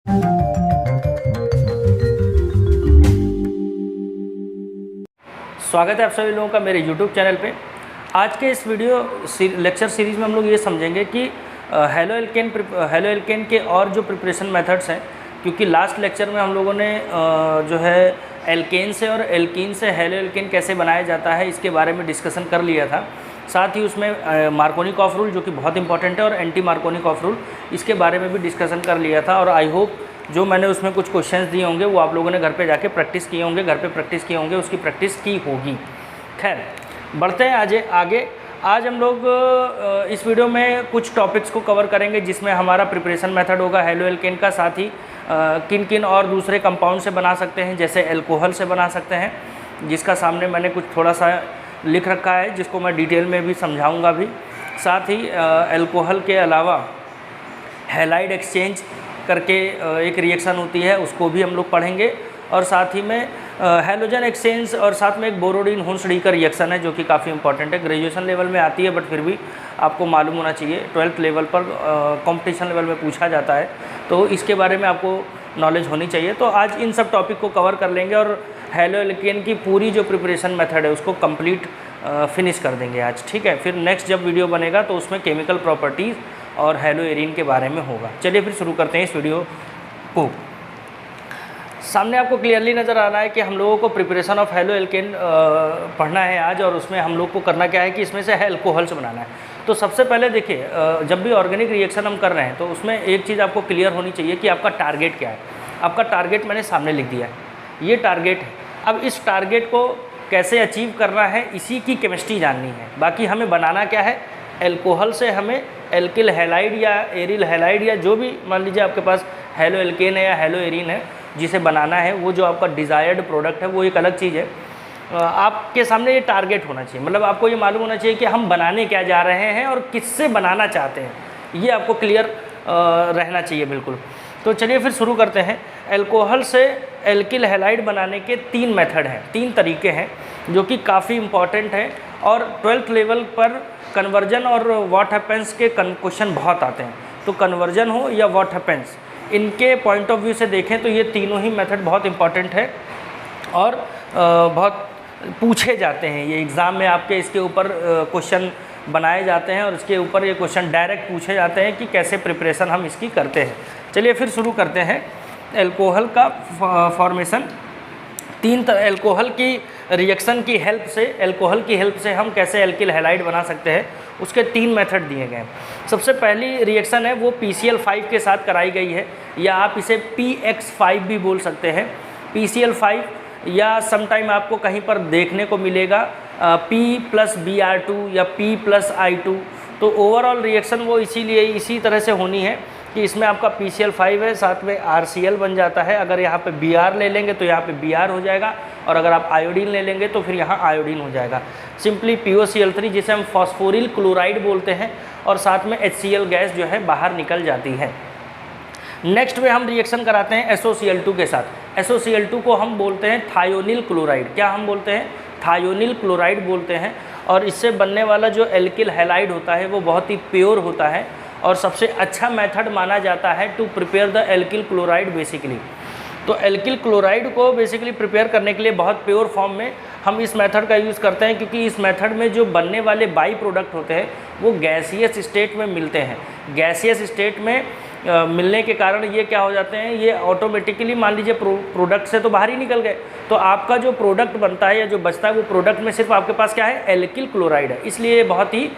स्वागत है आप सभी लोगों का मेरे YouTube चैनल पे। आज के इस वीडियो लेक्चर सीरीज़ में हम लोग ये समझेंगे कि हेलो एल्केन के और जो प्रिपरेशन मेथड्स हैं, क्योंकि लास्ट लेक्चर में हम लोगों ने जो है एल्केन से और एल्कीन से हेलो एल्केन कैसे बनाया जाता है इसके बारे में डिस्कशन कर लिया था। साथ ही उसमें मार्कोनिकॉफ रूल जो कि बहुत इंपॉर्टेंट है और एंटी मार्कोनिकॉफ रूल इसके बारे में भी डिस्कशन कर लिया था। और आई होप जो मैंने उसमें कुछ क्वेश्चंस दिए होंगे वो आप लोगों ने घर पे जाके प्रैक्टिस किए होंगे, घर पे प्रैक्टिस किए होंगे, उसकी प्रैक्टिस की होगी। खैर बढ़ते हैं आगे। आज हम लोग इस वीडियो में कुछ टॉपिक्स को कवर करेंगे जिसमें हमारा प्रिपरेशन मेथड होगा हेलो एल्केन का, साथ ही किन किन और दूसरे कंपाउंड से बना सकते हैं, जैसे एल्कोहल से बना सकते हैं, जिसका सामने मैंने कुछ थोड़ा सा लिख रखा है जिसको मैं डिटेल में भी समझाऊँगा भी। साथ ही एल्कोहल के अलावा हैलाइड एक्सचेंज करके एक रिएक्शन होती है, उसको भी हम लोग पढ़ेंगे। और साथ ही में हैलोजन एक्सचेंज और साथ में एक बोरोडीन हुंसडी का रिएक्शन है जो कि काफ़ी इंपॉर्टेंट है, ग्रेजुएशन लेवल में आती है बट फिर भी आपको मालूम होना चाहिए। 12th लेवल पर कंपटीशन लेवल में पूछा जाता है तो इसके बारे में आपको नॉलेज होनी चाहिए। तो आज इन सब टॉपिक को कवर कर लेंगे और हेलो एल्केन की पूरी जो प्रिपरेशन मेथड है उसको कंप्लीट फिनिश कर देंगे आज, ठीक है। फिर नेक्स्ट जब वीडियो बनेगा तो उसमें केमिकल प्रॉपर्टीज़ और हेलो एरीन के बारे में होगा। चलिए फिर शुरू करते हैं इस वीडियो को। सामने आपको क्लियरली नज़र आ रहा है कि हम लोगों को प्रिपरेशन ऑफ हेलो एल्केन पढ़ना है आज, और उसमें हम लोग को करना क्या है कि इसमें से एल्कोहल से बनाना है। तो सबसे पहले देखिए, जब भी ऑर्गेनिक रिएक्शन हम कर रहे हैं तो उसमें एक चीज़ आपको क्लियर होनी चाहिए कि आपका टारगेट क्या है। आपका टारगेट मैंने सामने लिख दिया है, ये टारगेट है। अब इस टारगेट को कैसे अचीव करना है इसी की केमिस्ट्री जाननी है। बाकी हमें बनाना क्या है, एल्कोहल से हमें एल्किल हैलाइड या एरिल हैलाइड या जो भी मान लीजिए आपके पास हेलो एल्केन है या हेलो एरीन है जिसे बनाना है, वो जो आपका डिज़ायर्ड प्रोडक्ट है वो एक अलग चीज़ है। आपके सामने ये टारगेट होना चाहिए, मतलब आपको ये मालूम होना चाहिए कि हम बनाने क्या जा रहे हैं और किससे बनाना चाहते हैं, ये आपको क्लियर रहना चाहिए बिल्कुल। तो चलिए फिर शुरू करते हैं। एल्कोहल से एल्किल हैलाइड बनाने के 3 मेथड हैं, 3 तरीके हैं जो कि काफ़ी इम्पॉर्टेंट हैं और 12th लेवल पर कन्वर्जन और व्हाट हैपेंस के क्वेश्चन बहुत आते हैं। तो कन्वर्जन हो या व्हाट हैपेंस, इनके पॉइंट ऑफ व्यू से देखें तो ये तीनों ही मेथड बहुत इंपॉर्टेंट है और बहुत पूछे जाते हैं। ये एग्ज़ाम में आपके इसके ऊपर क्वेश्चन बनाए जाते हैं और इसके ऊपर ये क्वेश्चन डायरेक्ट पूछे जाते हैं कि कैसे प्रिपरेशन हम इसकी करते हैं। चलिए फिर शुरू करते हैं। एल्कोहल का फॉर्मेशन, 3 एल्कोहल की रिएक्शन की हेल्प से, एल्कोहल की हेल्प से हम कैसे एल्किल हैलाइड बना सकते हैं उसके 3 मेथड दिए गए हैं। सबसे पहली रिएक्शन है वो PCl5 के साथ कराई गई है, या आप इसे PX5 भी बोल सकते हैं। PCl5 या समटाइम आपको कहीं पर देखने को मिलेगा P+Br2 या P+I2। तो ओवरऑल रिएक्शन वो इसीलिए इसी तरह से होनी है कि इसमें आपका PCl5 है, साथ में RCl बन जाता है। अगर यहाँ पे Br ले लेंगे तो यहाँ पे Br हो जाएगा, और अगर आप आयोडीन ले लेंगे तो फिर यहाँ आयोडीन हो जाएगा। सिंपली POCl3 जिसे हम फॉस्फोरिल क्लोराइड बोलते हैं, और साथ में HCl गैस जो है बाहर निकल जाती है। नेक्स्ट में हम रिएक्शन कराते हैं SOCl2 के साथ। SOCl2 को हम बोलते हैं थायोनिल क्लोराइड। क्या हम बोलते हैं? थायोनिल क्लोराइड बोलते हैं। और इससे बनने वाला जो एल्किल हैलाइड होता है वो बहुत ही प्योर होता है और सबसे अच्छा मेथड माना जाता है to prepare the alkyl chloride basically. तो एल्किल क्लोराइड को बेसिकली प्रिपेयर करने के लिए बहुत प्योर फॉर्म में हम इस मेथड का यूज़ करते हैं, क्योंकि इस मेथड में जो बनने वाले बाई प्रोडक्ट होते हैं वो गैसियस स्टेट में मिलते हैं। गैसियस स्टेट में मिलने के कारण ये क्या हो जाते हैं, ये ऑटोमेटिकली मान लीजिए प्रोडक्ट से तो बाहर ही निकल गए, तो आपका जो प्रोडक्ट बनता है या जो बचता है वो प्रोडक्ट में सिर्फ आपके पास क्या है, एल्किल क्लोराइड है। इसलिए ये बहुत ही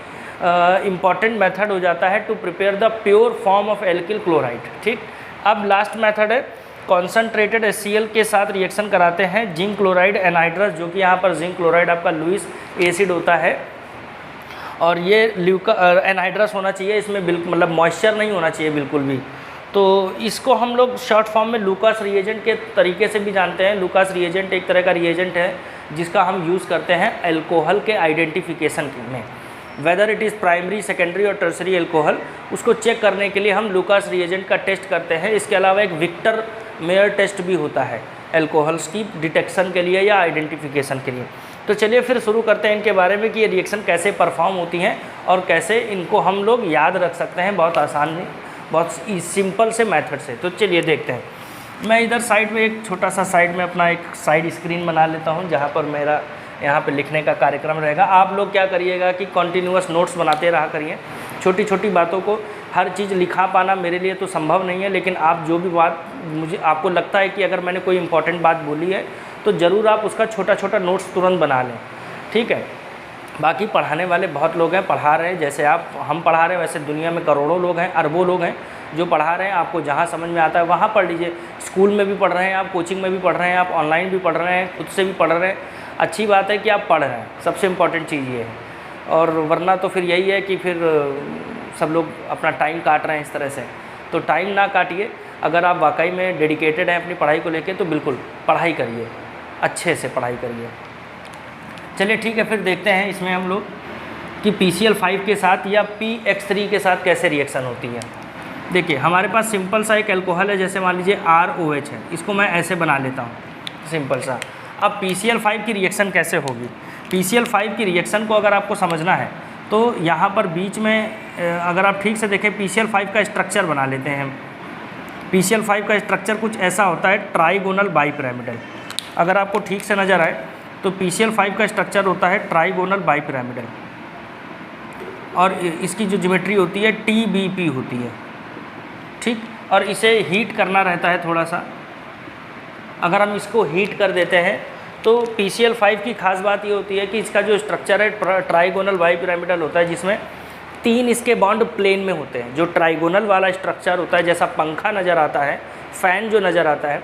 इम्पॉर्टेंट मेथड हो जाता है to prepare the pure form of alkyl chloride, ठीक। अब लास्ट मेथड है कॉन्सनट्रेटेड HCl के साथ रिएक्शन कराते हैं जिंक क्लोराइड एनहाइड्रस, जो कि यहाँ पर जिंक क्लोराइड आपका लुईस एसिड होता है और ये एनहाइड्रस होना चाहिए, इसमें बिल्कुल मतलब मॉइस्चर नहीं होना चाहिए बिल्कुल भी। तो इसको हम लोग शॉर्ट फॉर्म में लूकास रिएजेंट के तरीके से भी जानते हैं। लूकास रिएजेंट एक तरह का रिएजेंट है जिसका हम यूज़ करते हैं एल्कोहल के आइडेंटिफिकेशन में, whether it is primary, secondary और टर्सरी एल्कोहल, उसको चेक करने के लिए हम लूकास रिएजेंट का टेस्ट करते हैं। इसके अलावा एक विक्टर मेयर टेस्ट भी होता है एल्कोहल्स की डिटेक्शन के लिए या आइडेंटिफिकेशन के लिए। तो चलिए फिर शुरू करते हैं इनके बारे में कि ये रिएक्शन कैसे परफॉर्म होती हैं और कैसे इनको हम लोग याद रख सकते हैं बहुत आसान बहुत सिंपल से मेथड से। तो चलिए देखते हैं। मैं इधर साइड में एक छोटा सा साइड में अपना एक साइड स्क्रीन बना लेता हूँ जहाँ पर मेरा यहाँ पे लिखने का कार्यक्रम रहेगा। आप लोग क्या करिएगा कि कंटिन्यूअस नोट्स बनाते रहा करिए। छोटी छोटी बातों को हर चीज़ लिखा पाना मेरे लिए तो संभव नहीं है, लेकिन आप जो भी बात मुझे आपको लगता है कि अगर मैंने कोई इंपॉर्टेंट बात बोली है तो ज़रूर आप उसका छोटा छोटा नोट्स तुरंत बना लें, ठीक है। बाकी पढ़ाने वाले बहुत लोग हैं, पढ़ा रहे हैं, जैसे हम पढ़ा रहे हैं वैसे दुनिया में करोड़ों लोग हैं, अरबों लोग हैं जो पढ़ा रहे हैं। आपको जहाँ समझ में आता है वहाँ पढ़ लीजिए। स्कूल में भी पढ़ रहे हैं आप, कोचिंग में भी पढ़ रहे हैं आप, ऑनलाइन भी पढ़ रहे हैं, खुद से भी पढ़ रहे हैं। अच्छी बात है कि आप पढ़ रहे हैं, सबसे इम्पॉर्टेंट चीज़ ये है। और वरना तो फिर यही है कि फिर सब लोग अपना टाइम काट रहे हैं इस तरह से। तो टाइम ना काटिए। अगर आप वाकई में डेडिकेटेड हैं अपनी पढ़ाई को लेकर तो बिल्कुल पढ़ाई करिए, अच्छे से पढ़ाई करिए। चलिए ठीक है, फिर देखते हैं इसमें हम लोग कि PCl5 के साथ या PX3 के साथ कैसे रिएक्शन होती है। देखिए हमारे पास सिंपल सा एक अल्कोहल है, जैसे मान लीजिए ROH है, इसको मैं ऐसे बना लेता हूँ सिंपल सा। अब PCl5 की रिएक्शन कैसे होगी? PCl5 की रिएक्शन को अगर आपको समझना है तो यहाँ पर बीच में अगर आप ठीक से देखें PCl5 का स्ट्रक्चर बना लेते हैं। PCl5 का स्ट्रक्चर कुछ ऐसा होता है, ट्राइगोनल बाईपिरामिडल। अगर आपको ठीक से नज़र आए तो PCl5 का स्ट्रक्चर होता है ट्राइगोनल बाईपिरामिडल, और इसकी जो ज्योमेट्री होती है TBP होती है, ठीक। और इसे हीट करना रहता है थोड़ा सा। अगर हम इसको हीट कर देते हैं तो PCl5 की खास बात ये होती है कि इसका जो स्ट्रक्चर है ट्राइगोनल बाईपिरामिडल होता है, जिसमें 3 इसके बॉन्ड प्लेन में होते हैं। जो ट्राइगोनल वाला स्ट्रक्चर होता है, जैसा पंखा नज़र आता है, फ़ैन जो नज़र आता है,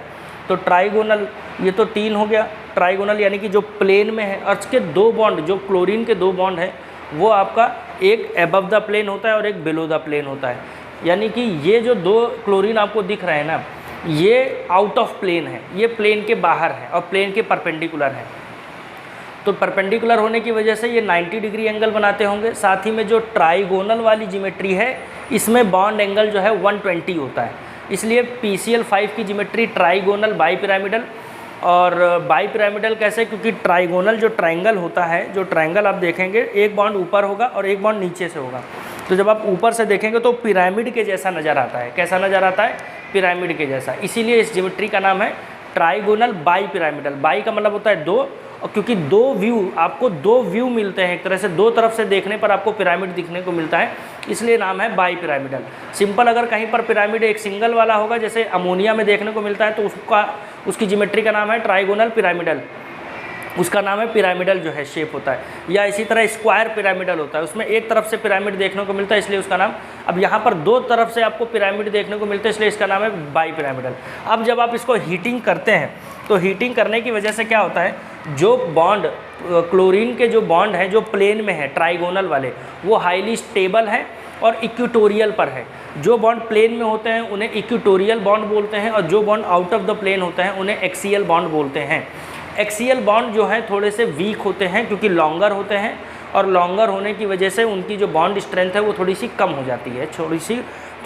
तो ट्राइगोनल ये तो 3 हो गया ट्राइगोनल, यानी कि जो प्लेन में है। और इसके 2 बॉन्ड, जो क्लोरीन के 2 बॉन्ड है, वो आपका एक एबव द प्लेन होता है और एक बिलो द प्लेन होता है। यानी कि ये जो 2 क्लोरीन आपको दिख रहे हैं ना, ये आउट ऑफ प्लेन है, ये प्लेन के बाहर है और प्लेन के परपेंडिकुलर है। तो परपेंडिकुलर होने की वजह से ये 90 डिग्री एंगल बनाते होंगे। साथ ही में जो ट्राइगोनल वाली ज्योमेट्री है, इसमें बॉन्ड एंगल जो है 120 होता है। इसलिए PCl5 की ज्योमेट्री ट्राइगोनल बाईपिरामिडल। और बाईपिरामिडल कैसे? क्योंकि ट्राइगोनल जो ट्रायंगल होता है, जो ट्रायंगल आप देखेंगे, एक बॉन्ड ऊपर होगा और एक बॉन्ड नीचे से होगा। तो जब आप ऊपर से देखेंगे तो पिरामिड के जैसा नज़र आता है। कैसा नज़र आता है? पिरामिड के जैसा। इसीलिए इस ज्योमेट्री का नाम है ट्राइगोनल बाईपिरामिडल। बाई का मतलब होता है 2, और क्योंकि 2 व्यू, आपको 2 व्यू मिलते हैं, एक तरह से 2 तरफ से देखने पर आपको पिरामिड दिखने को मिलता है, इसलिए नाम है बाईपिरामिडल। सिंपल अगर कहीं पर पिरामिड एक सिंगल वाला होगा, जैसे अमोनिया में देखने को मिलता है, तो उसकी ज्योमेट्री का नाम है ट्राइगोनल पिरामिडल, उसका नाम है पिरामिडल जो है शेप होता है। या इसी तरह स्क्वायर पिरामिडल होता है, उसमें एक तरफ से पिरामिड देखने को मिलता है, इसलिए उसका नाम। अब यहाँ पर 2 तरफ से आपको पिरामिड देखने को मिलता है, इसलिए इसका नाम है बाईपिरामिडल। अब जब आप इसको हीटिंग करते हैं तो हीटिंग करने की वजह से क्या होता है, जो बॉन्ड क्लोरीन के जो बॉन्ड हैं जो प्लेन में है ट्राइगोनल वाले, वो हाईली स्टेबल है और इक्वेटोरियल पर है। जो बॉन्ड प्लेन में होते हैं उन्हें इक्वेटोरियल बॉन्ड बोलते हैं, और जो bond out of the plane होते हैं उन्हें एक्सियल बॉन्ड बोलते हैं। एक्सियल बॉन्ड जो है थोड़े से वीक होते हैं क्योंकि लॉन्गर होते हैं, और लॉन्गर होने की वजह से उनकी जो बॉन्ड स्ट्रेंथ है वो थोड़ी सी कम हो जाती है,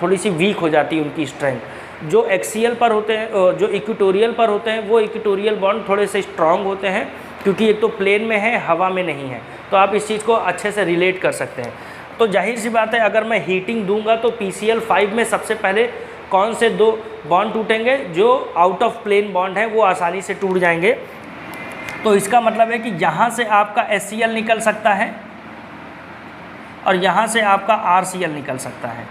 थोड़ी सी वीक हो जाती है उनकी स्ट्रेंथ। जो एक्सियल पर होते हैं, जो इक्वेटोरियल पर होते हैं, वो इक्वेटोरियल बॉन्ड थोड़े से स्ट्रॉन्ग होते हैं, क्योंकि एक तो प्लेन में है, हवा में नहीं है। तो आप इस चीज़ को अच्छे से रिलेट कर सकते हैं। तो जाहिर सी बात है, अगर मैं हीटिंग दूंगा तो PCl5 में सबसे पहले कौन से 2 बॉन्ड टूटेंगे? जो आउट ऑफ प्लेन बॉन्ड है वो आसानी से टूट जाएंगे। तो इसका मतलब है कि यहाँ से आपका HCl निकल सकता है और यहाँ से आपका RCl निकल सकता है।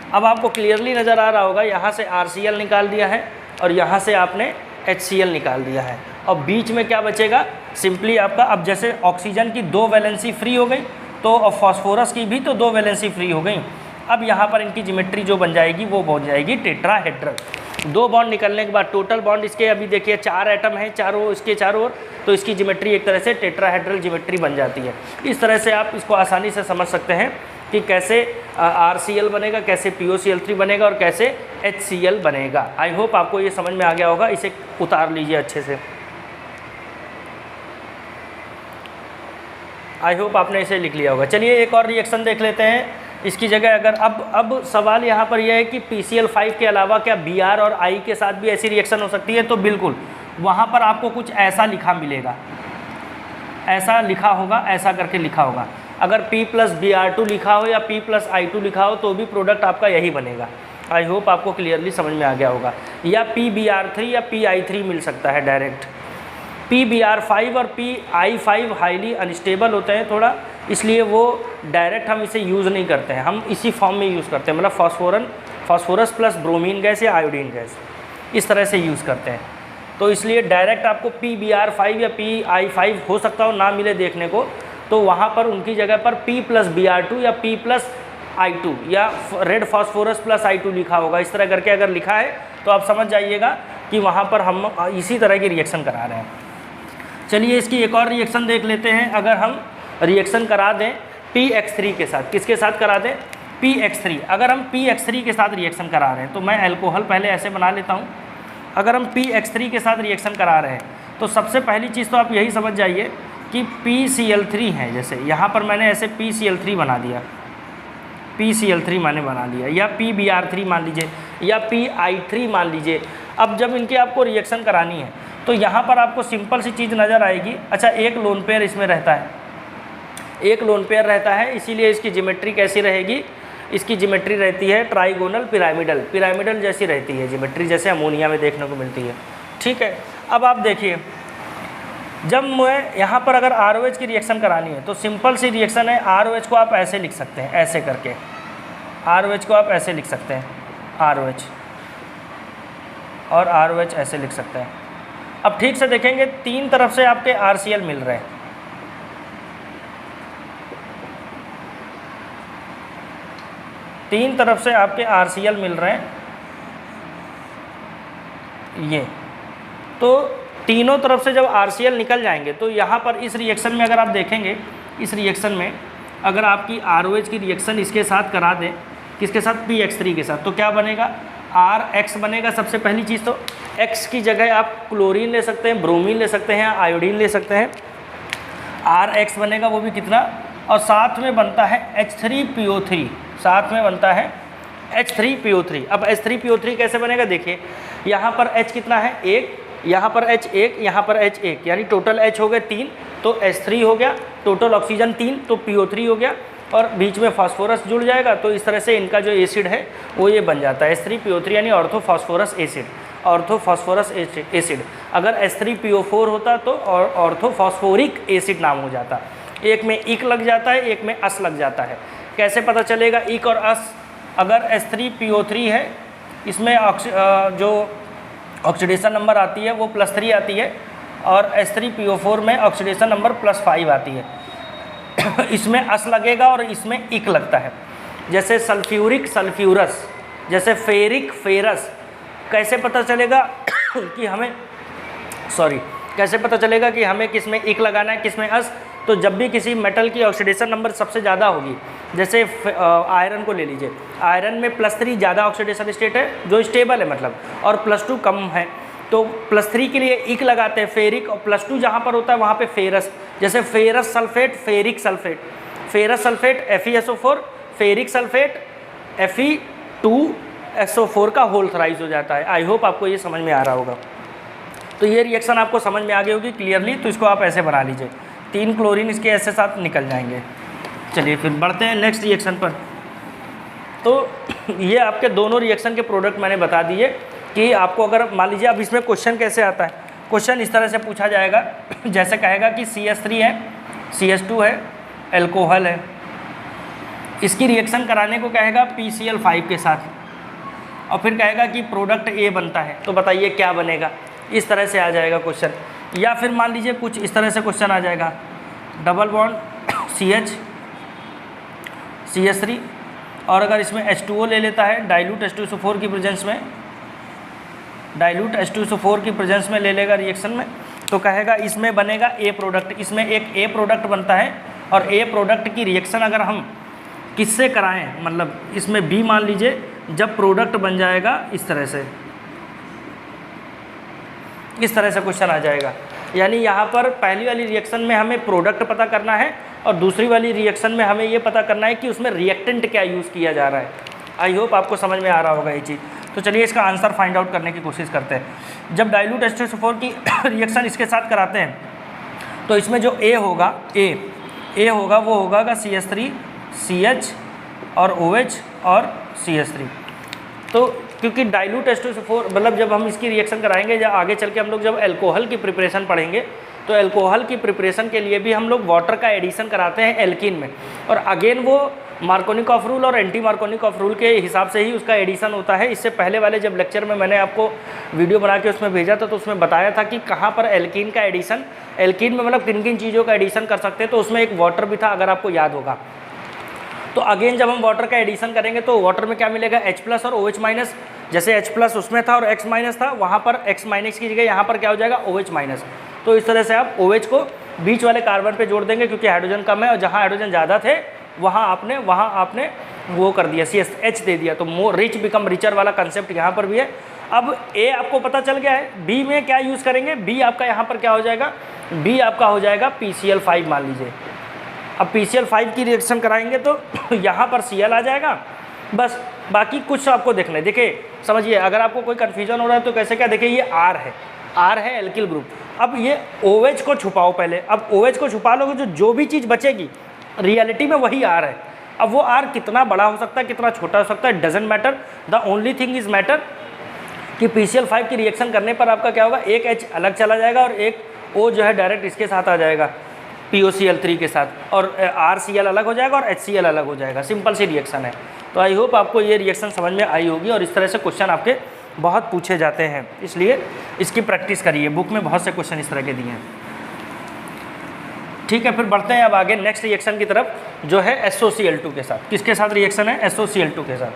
अब आपको क्लियरली नज़र आ रहा होगा, यहाँ से RCl निकाल दिया है और यहाँ से आपने HCl निकाल दिया है, और बीच में क्या बचेगा? सिंपली आपका, अब जैसे ऑक्सीजन की 2 वैलेंसी फ्री हो गई, तो अब फास्फोरस की भी तो 2 वैलेंसी फ्री हो गई। अब यहाँ पर इनकी ज्योमेट्री जो बन जाएगी वो बन जाएगी टेट्राहेड्रल। 2 बॉन्ड निकलने के बाद टोटल बॉन्ड इसके अभी देखिए 4 एटम हैं चारों, इसके चारों ओर, तो इसकी ज्योमेट्री एक तरह से टेट्राहेड्रल ज्योमेट्री बन जाती है। इस तरह से आप इसको आसानी से समझ सकते हैं कि कैसे RCl बनेगा, कैसे POCl3 बनेगा और कैसे HCl बनेगा। आई होप आपको ये समझ में आ गया होगा। इसे उतार लीजिए अच्छे से। आई होप आपने इसे लिख लिया होगा। चलिए एक और रिएक्शन देख लेते हैं इसकी जगह। अगर अब सवाल यहाँ पर यह है कि PCl5 के अलावा क्या Br और I के साथ भी ऐसी रिएक्शन हो सकती है? तो बिल्कुल, वहाँ पर आपको कुछ ऐसा लिखा मिलेगा, ऐसा लिखा होगा, ऐसा करके लिखा होगा। अगर P+Br2 लिखा हो या P+I2 लिखा हो तो भी प्रोडक्ट आपका यही बनेगा। आई होप आपको क्लियरली समझ में आ गया होगा। या PBr3 या PI3 मिल सकता है डायरेक्ट। PBr5 और PI5 हाईली अनस्टेबल होते हैं थोड़ा, इसलिए वो डायरेक्ट हम इसे यूज़ नहीं करते हैं, हम इसी फॉर्म में यूज़ करते हैं, मतलब फास्फोरस प्लस ब्रोमीन गैस या आयोडीन गैस, इस तरह से यूज़ करते हैं। तो इसलिए डायरेक्ट आपको PBr5 या PI5 हो सकता हो ना मिले देखने को, तो वहाँ पर उनकी जगह पर P+Br2 या P+I2 या रेड फास्फोरस प्लस I2 लिखा होगा। इस तरह करके अगर लिखा है तो आप समझ जाइएगा कि वहाँ पर हम इसी तरह की रिएक्शन करा रहे हैं। चलिए इसकी एक और रिएक्शन देख लेते हैं। अगर हम रिएक्शन करा दें PX3 के साथ, किसके साथ करा दें? PX3। अगर हम PX3 के साथ रिएक्शन करा रहे हैं तो मैं अल्कोहल पहले ऐसे बना लेता हूँ। अगर हम PX3 के साथ रिएक्शन करा रहे हैं तो सबसे पहली चीज़ तो आप यही समझ जाइए कि PCl3 है, जैसे यहाँ पर मैंने ऐसे PCl3 बना दिया, PCl3 मैंने बना लिया, या PBr3 मान लीजिए या PI3 मान लीजिए। अब जब इनकी आपको रिएक्शन करानी है तो यहाँ पर आपको सिंपल सी चीज़ नज़र आएगी। अच्छा, एक लोन पेयर इसमें रहता है, एक लोन पेयर रहता है, इसीलिए इसकी ज्योमेट्री कैसी रहेगी? इसकी ज्योमेट्री रहती है ट्राइगोनल पिरामिडल, पिरामिडल जैसी रहती है ज्योमेट्री, जैसे अमोनिया में देखने को मिलती है। ठीक है, अब आप देखिए, जब मैं यहाँ पर अगर ROH की रिएक्शन करानी है तो सिंपल सी रिएक्शन है। ROH को आप ऐसे लिख सकते हैं, ऐसे करके ROH को आप ऐसे लिख सकते हैं, ROH और ROH ऐसे लिख सकते हैं। अब ठीक से देखेंगे, तीन तरफ से आपके RCl मिल रहे हैं, तीन तरफ से आपके RCl मिल रहे हैं, ये तो तीनों तरफ से जब RCl निकल जाएंगे तो यहाँ पर इस रिएक्शन में अगर आप देखेंगे, इस रिएक्शन में अगर आपकी ROH की रिएक्शन इसके साथ करा दें, किसके साथ? PX3 के साथ, तो क्या बनेगा? RX बनेगा। सबसे पहली चीज़ तो X की जगह आप क्लोरीन ले सकते हैं, ब्रोमीन ले सकते हैं, आयोडीन ले सकते हैं, RX बनेगा, वो भी कितना, और साथ में बनता है H3PO3, साथ में बनता है H3PO3। अब H3PO3 कैसे बनेगा? देखिए यहाँ पर H कितना है? 1, यहाँ पर H1, यहाँ पर H1, यानी टोटल H हो गए 3, तो H3 हो गया, टोटल ऑक्सीजन 3, तो PO3 हो गया, और बीच में फास्फोरस जुड़ जाएगा। तो इस तरह से इनका जो एसिड है वो ये बन जाता है H3PO3, यानी ऑर्थोफॉस्फोरस एसिड, ऑर्थोफॉस्फोरस एसिड। अगर H3PO4 होता तो ऑर्थोफॉस्फोरिक एसिड नाम हो जाता। एक में इक लग जाता है, एक में अस लग जाता है। कैसे पता चलेगा इक और अस? अगर H3PO3 है, इसमें जो ऑक्सीडेशन नंबर आती है वो +3 आती है, और H3PO4 में ऑक्सीडेशन नंबर +5 आती है। इसमें अस लगेगा और इसमें इक लगता है। जैसे सल्फ्यूरिक सल्फ्यूरस, जैसे फेरिक फेरस। कैसे पता चलेगा कि हमें कैसे पता चलेगा कि हमें किस में इक लगाना है, किस में अस? तो जब भी किसी मेटल की ऑक्सीडेशन नंबर सबसे ज़्यादा होगी, जैसे आयरन को ले लीजिए, आयरन में +3 ज़्यादा ऑक्सीडेशन स्टेट है, जो स्टेबल है मतलब, और +2 कम है, तो +3 के लिए इक लगाते हैं फेरिक, और +2 जहाँ पर होता है वहाँ पे फेरस। जैसे ferrous sulphate, ferric sulphate, ferrous sulphate FeSO4, ferric sulphate Fe2SO4 का होल थराइज हो जाता है। आई होप आपको ये समझ में आ रहा होगा। तो ये रिएक्शन आपको समझ में आ गई होगी क्लियरली। तो इसको आप ऐसे बना लीजिए, 3 क्लोरीन इसके ऐसे साथ निकल जाएंगे। चलिए फिर बढ़ते हैं नेक्स्ट रिएक्शन पर। तो ये आपके दोनों रिएक्शन के प्रोडक्ट मैंने बता दिए कि आपको अगर मान लीजिए, अब इसमें क्वेश्चन कैसे आता है? क्वेश्चन इस तरह से पूछा जाएगा, जैसे कहेगा कि CH3 है, CH2 है, अल्कोहल है, इसकी रिएक्शन कराने को कहेगा PCl5 के साथ, और फिर कहेगा कि प्रोडक्ट A बनता है, तो बताइए क्या बनेगा? इस तरह से आ जाएगा क्वेश्चन। या फिर मान लीजिए कुछ इस तरह से क्वेश्चन आ जाएगा, डबल बॉन्ड CH3, और अगर इसमें H2O ले लेता है डाइल्यूट H2SO4 की प्रेजेंस में, डाइल्यूट H2SO4 की प्रेजेंस में ले लेगा रिएक्शन में, तो कहेगा इसमें बनेगा A प्रोडक्ट। इसमें एक A प्रोडक्ट बनता है, और A प्रोडक्ट की रिएक्शन अगर हम किससे कराएं, मतलब इसमें B मान लीजिए, जब प्रोडक्ट बन जाएगा इस तरह से, इस तरह से क्वेश्चन आ जाएगा। यानी यहाँ पर पहली वाली रिएक्शन में हमें प्रोडक्ट पता करना है, और दूसरी वाली रिएक्शन में हमें ये पता करना है कि उसमें रिएक्टेंट क्या यूज़ किया जा रहा है। आई होप आपको समझ में आ रहा होगा ये चीज़। तो चलिए इसका आंसर फाइंड आउट करने की कोशिश करते हैं। जब डाइल्यूट H2SO4 की रिएक्शन इसके साथ कराते हैं तो इसमें जो A होगा, ए होगा वो होगा CH3 CH और OH और CH3। तो क्योंकि डाइल्यूट H2SO4 मतलब जब हम इसकी रिएक्शन कराएंगे या आगे चल के हम लोग जब अल्कोहल की प्रिपरेशन पढ़ेंगे तो अल्कोहल की प्रिपरेशन के लिए भी हम लोग वाटर का एडिशन कराते हैं एल्कीन में, और अगेन वो मार्कोनिकॉफ रूल और एंटी मार्कोनिकॉफ रूल के हिसाब से ही उसका एडिशन होता है। इससे पहले वाले जब लेक्चर में मैंने आपको वीडियो बना के उसमें भेजा था तो उसमें बताया था कि कहाँ पर एल्कीन का एडिशन, एल्कीन में मतलब किन किन चीज़ों का एडिशन कर सकते हैं, तो उसमें एक वाटर भी था अगर आपको याद होगा। तो अगेन जब हम वाटर का एडिशन करेंगे तो वाटर में क्या मिलेगा, H+ और OH-, जैसे H+ उसमें था और X- था, वहाँ पर X- की जगह यहाँ पर क्या हो जाएगा OH-। तो इस तरह से आप OH को बीच वाले कार्बन पे जोड़ देंगे क्योंकि हाइड्रोजन कम है, और जहाँ हाइड्रोजन ज़्यादा थे वहाँ आपने वो कर दिया CH दे दिया। तो मोर रिच बिकम रिचर वाला कंसेप्ट यहाँ पर भी है। अब A आपको पता चल गया है, B में क्या यूज़ करेंगे, B आपका यहाँ पर क्या हो जाएगा, B आपका हो जाएगा PCl5 मान लीजिए। अब PCl5 की रिएक्शन कराएंगे तो यहाँ पर Cl आ जाएगा, बस बाकी कुछ आपको देखना है। देखिए समझिए, अगर आपको कोई कन्फ्यूजन हो रहा है तो कैसे क्या, देखिए ये R है एल्किल ग्रुप। अब ये OH को छुपाओ पहले, अब OH को छुपा लोगे जो भी चीज़ बचेगी रियलिटी में वही R है। अब वो R कितना बड़ा हो सकता है कितना छोटा हो सकता है, doesn't matter, the only thing is matter कि PCl5 की रिएक्शन करने पर आपका क्या होगा, एक H अलग चला जाएगा और एक O जो है डायरेक्ट इसके साथ आ जाएगा POCl3 के साथ, और RCl अलग हो जाएगा और HCl अलग हो जाएगा। सिंपल सी रिएक्शन है। तो आई होप आपको ये रिएक्शन समझ में आई होगी, और इस तरह से क्वेश्चन आपके बहुत पूछे जाते हैं, इसलिए इसकी प्रैक्टिस करिए। बुक में बहुत से क्वेश्चन इस तरह के दिए हैं। ठीक है, फिर बढ़ते हैं अब आगे नेक्स्ट रिएक्शन की तरफ, जो है SOCl2 के साथ। किसके साथ रिएक्शन है, SOCl2 के साथ।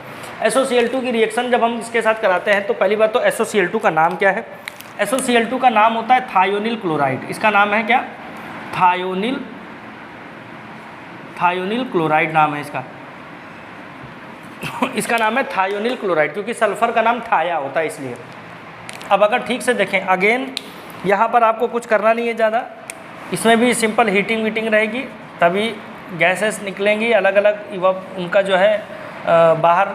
SOCl2 की रिएक्शन जब हम इसके साथ कराते हैं तो पहली बात तो SOCl2 का नाम क्या है, SOCl2 का नाम होता है थायोनिल क्लोराइड। इसका नाम है क्या, थायोनिल क्लोराइड नाम है इसका। इसका नाम है थायोनिल क्लोराइड, क्योंकि सल्फर का नाम थाया होता है इसलिए। अब अगर ठीक से देखें, अगेन यहाँ पर आपको कुछ करना नहीं है ज़्यादा, इसमें भी सिंपल हीटिंग वीटिंग रहेगी, तभी गैसेस निकलेंगी अलग अलग, उनका जो है बाहर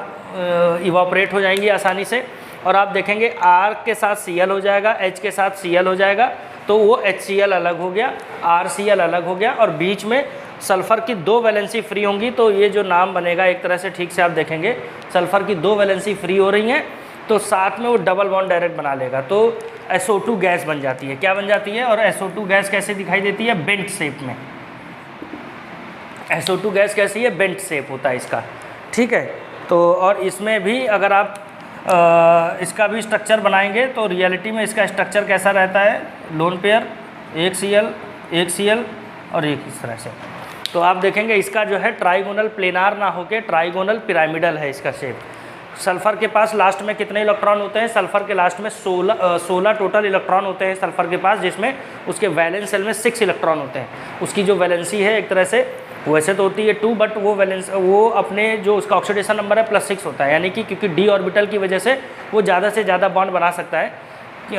इवापोरेट हो जाएंगी आसानी से। और आप देखेंगे R के साथ Cl हो जाएगा, H के साथ Cl हो जाएगा, तो वो HCl अलग हो गया, RCl अलग हो गया, और बीच में सल्फ़र की 2 वैलेंसी फ्री होंगी। तो ये जो नाम बनेगा एक तरह से ठीक से आप देखेंगे, सल्फ़र की 2 वैलेंसी फ्री हो रही हैं, तो साथ में वो डबल बॉन्ड डायरेक्ट बना लेगा, तो SO2 गैस बन जाती है। क्या बन जाती है, और SO2 गैस कैसे दिखाई देती है, बेंट शेप में। SO2 गैस कैसी है, बेंट शेप होता है इसका। ठीक है, तो और इसमें भी अगर आप इसका भी स्ट्रक्चर बनाएंगे तो रियलिटी में इसका स्ट्रक्चर कैसा रहता है, लोन पेयर, एक Cl और एक इस तरह से। तो आप देखेंगे इसका जो है ट्राइगोनल प्लेनार ना होके ट्राइगोनल पिरामिडल है इसका शेप। सल्फ़र के पास लास्ट में कितने इलेक्ट्रॉन होते हैं, सल्फ़र के लास्ट में 16 टोटल इलेक्ट्रॉन होते हैं सल्फ़र के पास, जिसमें उसके वैलेंस शेल में 6 इलेक्ट्रॉन होते हैं। उसकी जो वैलेंसी है एक तरह से वैसे तो होती है 2, बट वो अपने जो उसका ऑक्सीडेशन नंबर है +6 होता है, यानी कि क्योंकि d ऑर्बिटल की वजह से वो ज़्यादा से ज़्यादा बॉन्ड बना सकता है।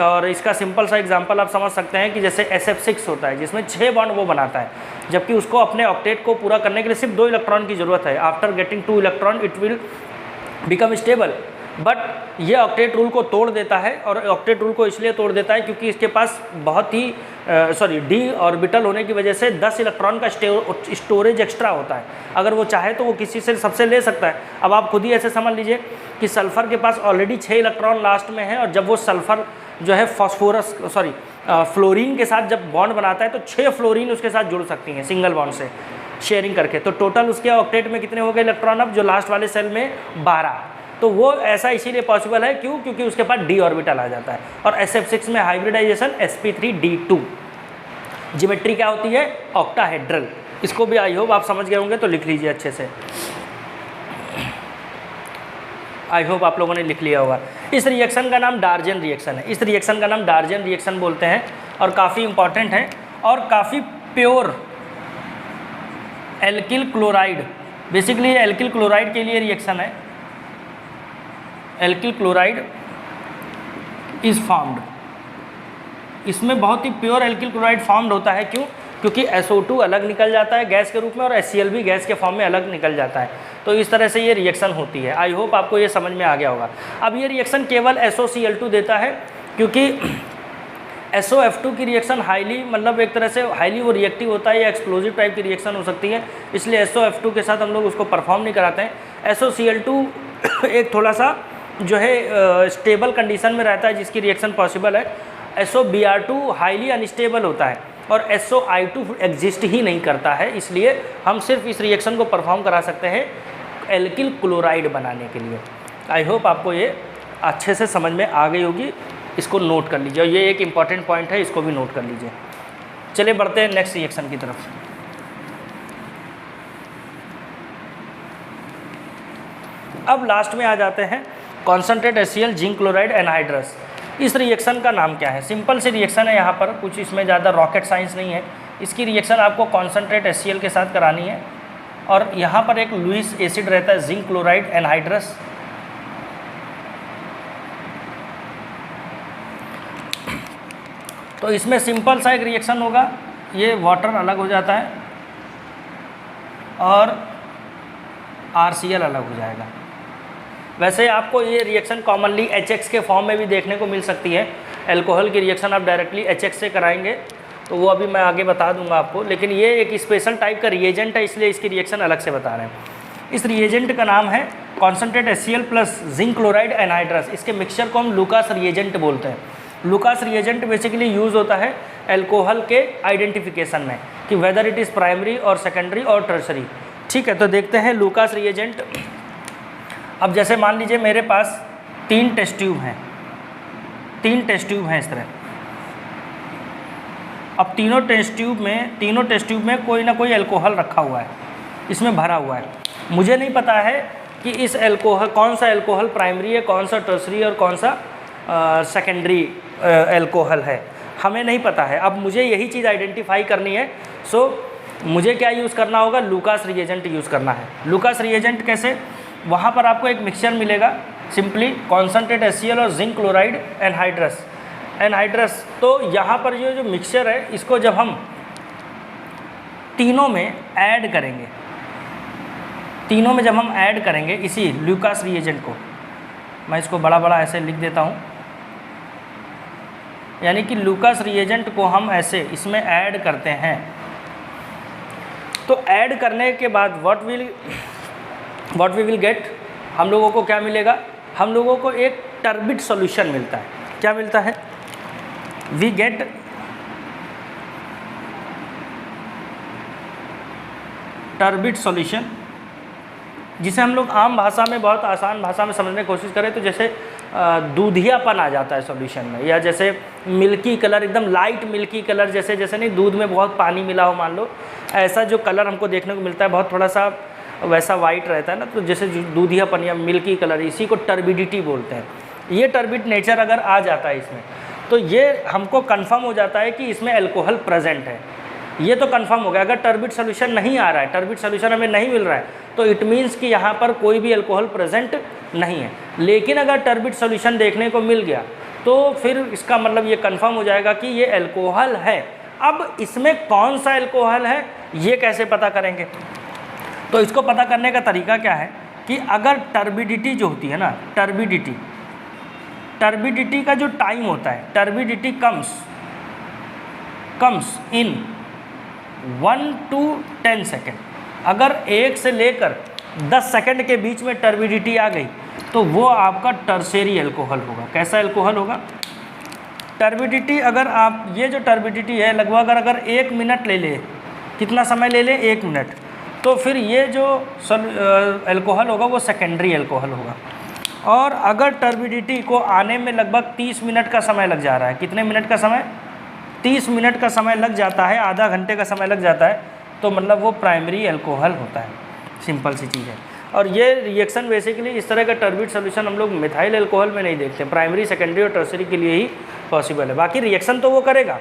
और इसका सिंपल सा एग्जांपल आप समझ सकते हैं कि जैसे SF6 होता है जिसमें 6 बॉन्ड वो बनाता है, जबकि उसको अपने ऑक्टेट को पूरा करने के लिए सिर्फ 2 इलेक्ट्रॉन की ज़रूरत है। After getting 2 electron it will become stable, but ये ऑक्टेट रूल को तोड़ देता है। और ऑक्टेट रूल को इसलिए तोड़ देता है क्योंकि इसके पास बहुत ही d ऑर्बिटल होने की वजह से 10 इलेक्ट्रॉन का स्टोरेज एक्स्ट्रा होता है। अगर वो चाहे तो वो किसी से सबसे ले सकता है। अब आप खुद ही ऐसे समझ लीजिए कि सल्फ़र के पास ऑलरेडी 6 इलेक्ट्रॉन लास्ट में है, और जब वो सल्फ़र जो है फ्लोरीन के साथ जब बॉन्ड बनाता है तो 6 फ्लोरीन उसके साथ जुड़ सकती हैं सिंगल बॉन्ड से शेयरिंग करके। तो टोटल उसके ऑक्टेट में कितने हो गए इलेक्ट्रॉन, अब जो लास्ट वाले सेल में 12। तो वो ऐसा इसीलिए पॉसिबल है, क्यों, क्योंकि उसके पास d ऑर्बिटल आ जाता है। और SF6 में हाइब्रिडाइजेशन sp3d2, ज्योमेट्री क्या होती है, ऑक्टाहेड्रल। इसको भी आई होप आप समझ गए होंगे, तो लिख लीजिए अच्छे से। आई होप आप लोगों ने लिख लिया होगा। इस रिएक्शन का नाम डार्जन रिएक्शन है। इस रिएक्शन का नाम डार्जन रिएक्शन बोलते हैं, और काफ़ी इंपॉर्टेंट है और काफ़ी pure alkyl chloride. Basically alkyl chloride के लिए रिएक्शन है। एल्किल क्लोराइड इज़ फॉर्म्ड, इसमें बहुत ही प्योर एल्किल क्लोराइड फॉर्म्ड होता है। क्यों, क्योंकि SO2 अलग निकल जाता है गैस के रूप में, और HCl भी गैस के फॉर्म में अलग निकल जाता है। तो इस तरह से ये रिएक्शन होती है। आई होप आपको ये समझ में आ गया होगा। अब ये रिएक्शन केवल SOCl2 देता है, क्योंकि SOF2 की रिएक्शन हाईली मतलब एक तरह से हाईली वो रिएक्टिव होता है या एक्सप्लोजिव टाइप की रिएक्शन हो सकती है, इसलिए SOF2 के साथ हम लोग उसको परफॉर्म नहीं कराते हैं। SOCl2 एक थोड़ा सा जो है स्टेबल कंडीशन में रहता है जिसकी रिएक्शन पॉसिबल है। SOBr2 हाईली अनस्टेबल होता है और SOI2 एग्जिस्ट ही नहीं करता है, इसलिए हम सिर्फ इस रिएक्शन को परफॉर्म करा सकते हैं एल्किल क्लोराइड बनाने के लिए। आई होप आपको ये अच्छे से समझ में आ गई होगी, इसको नोट कर लीजिए और ये एक इम्पॉर्टेंट पॉइंट है, इसको भी नोट कर लीजिए। चलिए बढ़ते हैं नेक्स्ट रिएक्शन की तरफ। अब लास्ट में आ जाते हैं concentrate HCl zinc chloride anhydrous. इस रिएक्शन का नाम क्या है? सिंपल सी रिएक्शन है, यहाँ पर कुछ इसमें ज़्यादा रॉकेट साइंस नहीं है। इसकी रिएक्शन आपको कॉन्सेंट्रेट HCl के साथ करानी है और यहाँ पर एक लुईस एसिड रहता है जिंक क्लोराइड एनहाइड्रस। तो इसमें सिंपल सा एक रिएक्शन होगा, ये वाटर अलग हो जाता है और RCl अलग हो जाएगा। वैसे आपको ये रिएक्शन कॉमनली HX के फॉर्म में भी देखने को मिल सकती है। अल्कोहल की रिएक्शन आप डायरेक्टली HX से कराएंगे तो वो अभी मैं आगे बता दूंगा आपको, लेकिन ये एक स्पेशल टाइप का रिएजेंट है इसलिए इसकी रिएक्शन अलग से बता रहे हैं। इस रिएजेंट का नाम है concentrate HCl plus zinc chloride anhydrous. इसके मिक्सचर को हम लुकास रिएजेंट बोलते हैं। लुकास रिएजेंट बेसिकली यूज़ होता है अल्कोहल के आइडेंटिफिकेशन में कि वेदर इट इज़ प्राइमरी और सेकेंडरी और टर्सरी। ठीक है, तो देखते हैं लुकास रिएजेंट। अब जैसे मान लीजिए मेरे पास 3 टेस्ट ट्यूब हैं, 3 टेस्ट ट्यूब हैं इस तरह। अब तीनों टेस्ट ट्यूब में कोई ना कोई अल्कोहल रखा हुआ है, इसमें भरा हुआ है। मुझे नहीं पता है कि इस अल्कोहल कौन सा अल्कोहल प्राइमरी है, कौन सा टर्सरी और कौन सा सेकेंडरी अल्कोहल है, हमें नहीं पता है। अब मुझे यही चीज़ आइडेंटिफाई करनी है, सो मुझे क्या यूज़ करना होगा? लुकास रिएजेंट यूज़ करना है। लुकास रिएजेंट कैसे? वहाँ पर आपको एक मिक्सचर मिलेगा, सिंपली कॉन्सेंट्रेट HCl और जिंक क्लोराइड एनहाइड्रस। तो यहाँ पर जो मिक्सचर है इसको जब हम तीनों में ऐड करेंगे, इसी लुकास रिएजेंट को, मैं इसको बड़ा बड़ा ऐसे लिख देता हूँ, यानी कि लुकास रिएजेंट को हम ऐसे इसमें ऐड करते हैं। तो ऐड करने के बाद व्हाट वी विल गेट, हम लोगों को क्या मिलेगा? हम लोगों को एक टर्बिड सॉल्यूशन मिलता है। क्या मिलता है? वी गेट टर्बिड सॉल्यूशन, जिसे हम लोग आम भाषा में, बहुत आसान भाषा में समझने की कोशिश करें तो जैसे दूधियापन आ जाता है सॉल्यूशन में, या जैसे मिल्की कलर, एकदम लाइट मिल्की कलर, जैसे नहीं दूध में बहुत पानी मिला हो मान लो, ऐसा जो कलर हमको देखने को मिलता है बहुत थोड़ा सा वैसा वाइट रहता है ना, तो जैसे दूधियापन या मिल्की कलर, इसी को टर्बिडिटी बोलते हैं। ये टर्बिड नेचर अगर आ जाता है इसमें तो ये हमको कंफर्म हो जाता है कि इसमें अल्कोहल प्रेजेंट है। ये तो कंफर्म हो गया। अगर टर्बिड सोल्यूशन नहीं आ रहा है, टर्बिड सोल्यूशन हमें नहीं मिल रहा है, तो इट मीन्स कि यहाँ पर कोई भी अल्कोहल प्रेजेंट नहीं है। लेकिन अगर टर्बिड सोल्यूशन देखने को मिल गया तो फिर इसका मतलब ये कंफर्म हो जाएगा कि ये अल्कोहल है। अब इसमें कौन सा अल्कोहल है ये कैसे पता करेंगे? तो इसको पता करने का तरीका क्या है कि अगर टर्बिडिटी जो होती है ना, टर्बिडिटी का जो टाइम होता है, turbidity comes in 1 to 10 second. अगर 1 से लेकर 10 सेकेंड के बीच में टर्बिडिटी आ गई तो वो आपका टर्शरी अल्कोहल होगा। कैसा अल्कोहल होगा? टर्बिडिटी, अगर आप ये जो टर्बिडिटी है लगभग अगर 1 मिनट ले ले, कितना समय ले ले? 1 मिनट, तो फिर ये जो अल्कोहल होगा वो सेकेंडरी अल्कोहल होगा। और अगर टर्बिडिटी को आने में लगभग 30 मिनट का समय लग जा रहा है, कितने मिनट का समय? 30 मिनट का समय लग जाता है, आधा घंटे का समय लग जाता है, तो मतलब वो प्राइमरी अल्कोहल होता है। सिंपल सी चीज़ है। और ये रिएक्शन बेसिकली इस तरह का टर्बिड सोल्यूशन हम लोग मिथाइल अल्कोहल में नहीं देखते, प्राइमरी, सेकेंडरी और टर्सरी के लिए ही पॉसिबल है। बाकी रिएक्शन तो वो करेगा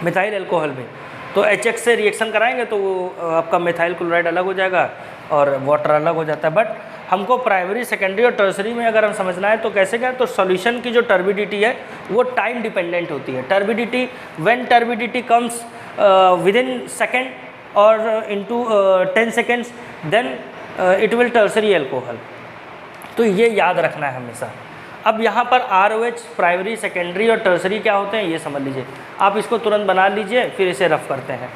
मिथाइल अल्कोहल में, तो HX से रिएक्शन कराएंगे तो वो आपका मिथाइल क्लोराइड अलग हो जाएगा और वाटर अलग हो जाता है। बट हमको प्राइमरी, सेकेंडरी और टर्सरी में अगर हम समझना है तो कैसे क्या? तो सॉल्यूशन की जो टर्बिडिटी है वो टाइम डिपेंडेंट होती है। Turbidity, when turbidity comes within second और into 10 seconds, then it will tertiary alcohol. तो ये याद रखना है हमेशा। अब यहाँ पर ROH प्राइमरी, सेकेंडरी और टर्सरी क्या होते हैं ये समझ लीजिए। आप इसको तुरंत बना लीजिए, फिर इसे रफ करते हैं।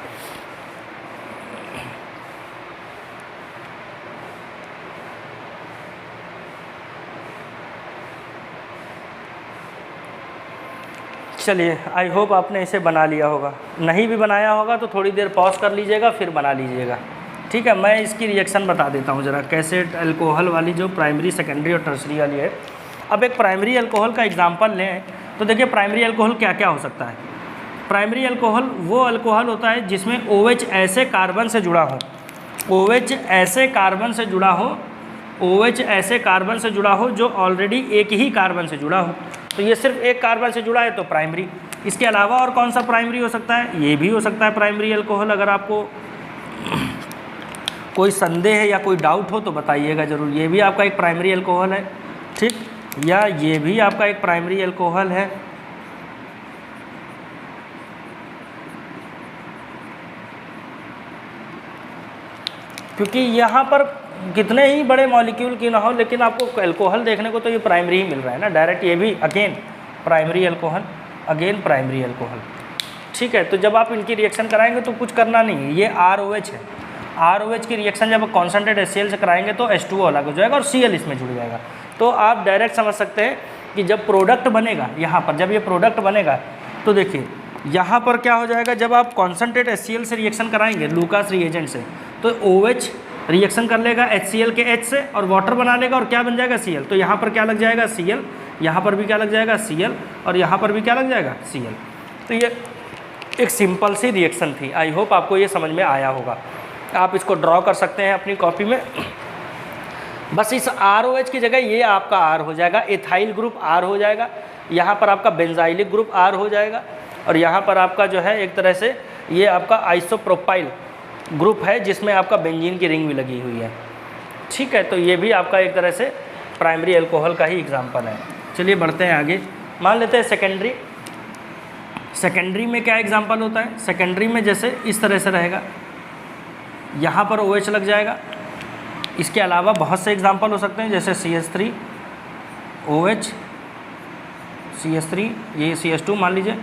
चलिए, आई होप आपने इसे बना लिया होगा। नहीं भी बनाया होगा तो थोड़ी देर पॉज कर लीजिएगा, फिर बना लीजिएगा। ठीक है, मैं इसकी रिएक्शन बता देता हूँ ज़रा, कैसे अल्कोहल वाली जो प्राइमरी, सेकेंडरी और टर्सरी वाली है। अब एक प्राइमरी अल्कोहल का एग्जांपल लें तो देखिए प्राइमरी अल्कोहल क्या क्या हो सकता है। प्राइमरी अल्कोहल वो अल्कोहल होता है जिसमें OH ऐसे कार्बन से जुड़ा हो, OH ऐसे कार्बन से जुड़ा हो, OH ऐसे कार्बन से जुड़ा हो जो ऑलरेडी एक ही कार्बन से जुड़ा हो। तो ये सिर्फ एक कार्बन से जुड़ा है तो प्राइमरी। इसके अलावा और कौन सा प्राइमरी हो सकता है? ये भी हो सकता है प्राइमरी अल्कोहल। अगर आपको कोई संदेह है या कोई डाउट हो तो बताइएगा ज़रूर। ये भी आपका एक प्राइमरी अल्कोहल है, ठीक, या ये भी आपका एक प्राइमरी अल्कोहल है। क्योंकि यहाँ पर कितने ही बड़े मॉलिक्यूल की ना हो, लेकिन आपको अल्कोहल देखने को तो ये प्राइमरी ही मिल रहा है ना डायरेक्ट। ये भी again primary alcohol, again primary alcohol. ठीक है, तो जब आप इनकी रिएक्शन कराएंगे तो कुछ करना नहीं है। ये ROH है, ROH की रिएक्शन जब कॉन्सेंट्रेट HCl से कराएंगे तो H2O अलग हो जाएगा और Cl इसमें जुड़ जाएगा। तो आप डायरेक्ट समझ सकते हैं कि जब प्रोडक्ट बनेगा, यहाँ पर जब ये प्रोडक्ट बनेगा तो देखिए यहाँ पर क्या हो जाएगा। जब आप कॉन्सेंट्रेट HCl से रिएक्शन कराएंगे लूकास रिएजेंट से, तो OH रिएक्शन कर लेगा HCl के H से और वाटर बना लेगा और क्या बन जाएगा Cl। तो यहाँ पर क्या लग जाएगा Cl, यहाँ पर भी क्या लग जाएगा Cl और यहाँ पर भी क्या लग जाएगा Cl। तो ये एक सिंपल सी रिएक्शन थी। आई होप आपको ये समझ में आया होगा। आप इसको ड्रॉ कर सकते हैं अपनी कॉपी में। बस इस ROH की जगह ये आपका R हो जाएगा, एथाइल ग्रुप R हो जाएगा, यहाँ पर आपका बेंजाइलिक ग्रुप R हो जाएगा और यहाँ पर आपका जो है एक तरह से ये आपका आइसोप्रोपाइल ग्रुप है जिसमें आपका बेंजीन की रिंग भी लगी हुई है। ठीक है, तो ये भी आपका एक तरह से प्राइमरी अल्कोहल का ही एग्जाम्पल है। चलिए बढ़ते हैं आगे। मान लेते हैं सेकेंडरी। सेकेंडरी में क्या एग्जाम्पल होता है? सेकेंडरी में जैसे इस तरह से रहेगा, यहाँ पर OH लग जाएगा। इसके अलावा बहुत से एग्जाम्पल हो सकते हैं जैसे CH3 OH, CH3, ये CH2 मान लीजिए,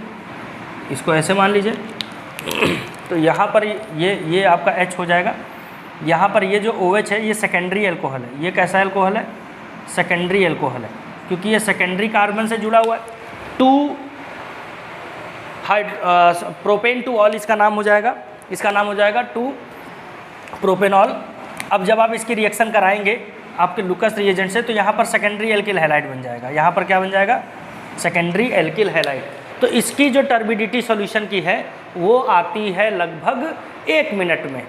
इसको ऐसे मान लीजिए। तो यहाँ पर ये आपका H हो जाएगा। यहाँ पर ये जो OH है ये सेकेंडरी अल्कोहल है। ये कैसा अल्कोहल है? सेकेंडरी अल्कोहल है, क्योंकि ये सेकेंडरी कार्बन से जुड़ा हुआ है। प्रोपेन टू ऑल इसका नाम हो जाएगा, इसका नाम हो जाएगा 2 प्रोपेनॉल। अब जब आप इसकी रिएक्शन कराएंगे आपके लूकास रिएजेंट से तो यहाँ पर सेकेंडरी एल्किल हैलाइड बन जाएगा। यहाँ पर क्या बन जाएगा? Secondary alkyl halide. तो इसकी जो टर्बिडिटी सॉल्यूशन की है वो आती है लगभग 1 मिनट में।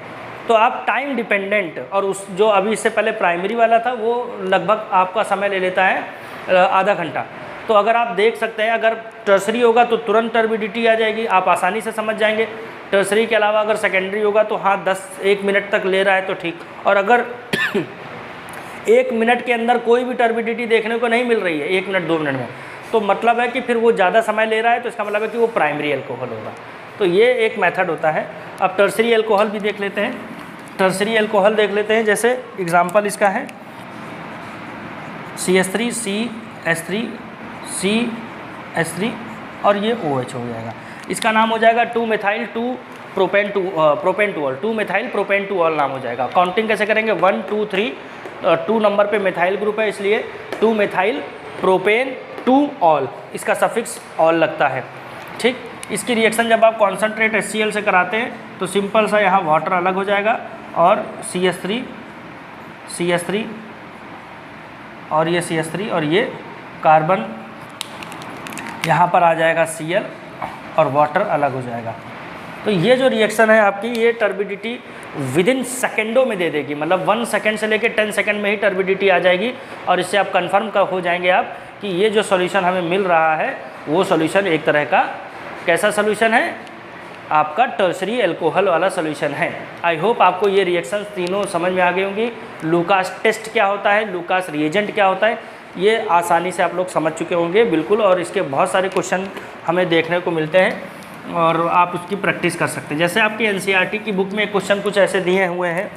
तो आप टाइम डिपेंडेंट, और उस जो अभी इससे पहले प्राइमरी वाला था वो लगभग आपका समय ले लेता है आधा घंटा। तो अगर आप देख सकते हैं अगर टर्सरी होगा तो तुरंत टर्बिडिटी आ जाएगी, आप आसानी से समझ जाएंगे। टर्सरी के अलावा अगर सेकेंडरी होगा तो हाँ 1 मिनट तक ले रहा है तो ठीक। और अगर 1 मिनट के अंदर कोई भी टर्बिडिटी देखने को नहीं मिल रही है 1 मिनट 2 मिनट में, तो मतलब है कि फिर वो ज़्यादा समय ले रहा है, तो इसका मतलब है कि वो प्राइमरी अल्कोहल होगा। तो ये एक मेथड होता है। अब टर्सरी अल्कोहल भी देख लेते हैं। टर्सरी अल्कोहल देख लेते हैं, जैसे एग्जांपल इसका है CH3 CH3 CH3 और ये OH हो जाएगा। इसका नाम हो जाएगा 2-methyl two propane two ol, 2-methyl propane two ol नाम हो जाएगा। काउंटिंग कैसे करेंगे? 1 2 3, 2 नंबर पे मिथाइल ग्रुप है इसलिए 2-methyl प्रोपेन टू ऑल, इसका सफिक्स ऑल लगता है। ठीक, इसकी रिएक्शन जब आप कॉन्सेंट्रेट HCl से कराते हैं तो सिंपल सा यहाँ वाटर अलग हो जाएगा और CH3 और ये CH3 और ये कार्बन यहाँ पर आ जाएगा Cl और वाटर अलग हो जाएगा। तो ये जो रिएक्शन है आपकी, ये टर्बिडिटी विदिन सेकेंडों में दे देगी, मतलब 1 सेकेंड से लेकर 10 सेकेंड में ही टर्बिडिटी आ जाएगी। और इससे आप कंफर्म हो जाएंगे आप कि ये जो सॉल्यूशन हमें मिल रहा है वो सॉल्यूशन एक तरह का कैसा सॉल्यूशन है? आपका टर्सरी अल्कोहल वाला सॉल्यूशन है। आई होप आपको ये रिएक्शंस तीनों समझ में आ गई होंगी। लूकास टेस्ट क्या होता है, लूकास रिएजेंट क्या होता है, ये आसानी से आप लोग समझ चुके होंगे बिल्कुल। और इसके बहुत सारे क्वेश्चन हमें देखने को मिलते हैं और आप उसकी प्रैक्टिस कर सकते हैं। जैसे आपकी NCERT की बुक में क्वेश्चन कुछ ऐसे दिए हुए हैं,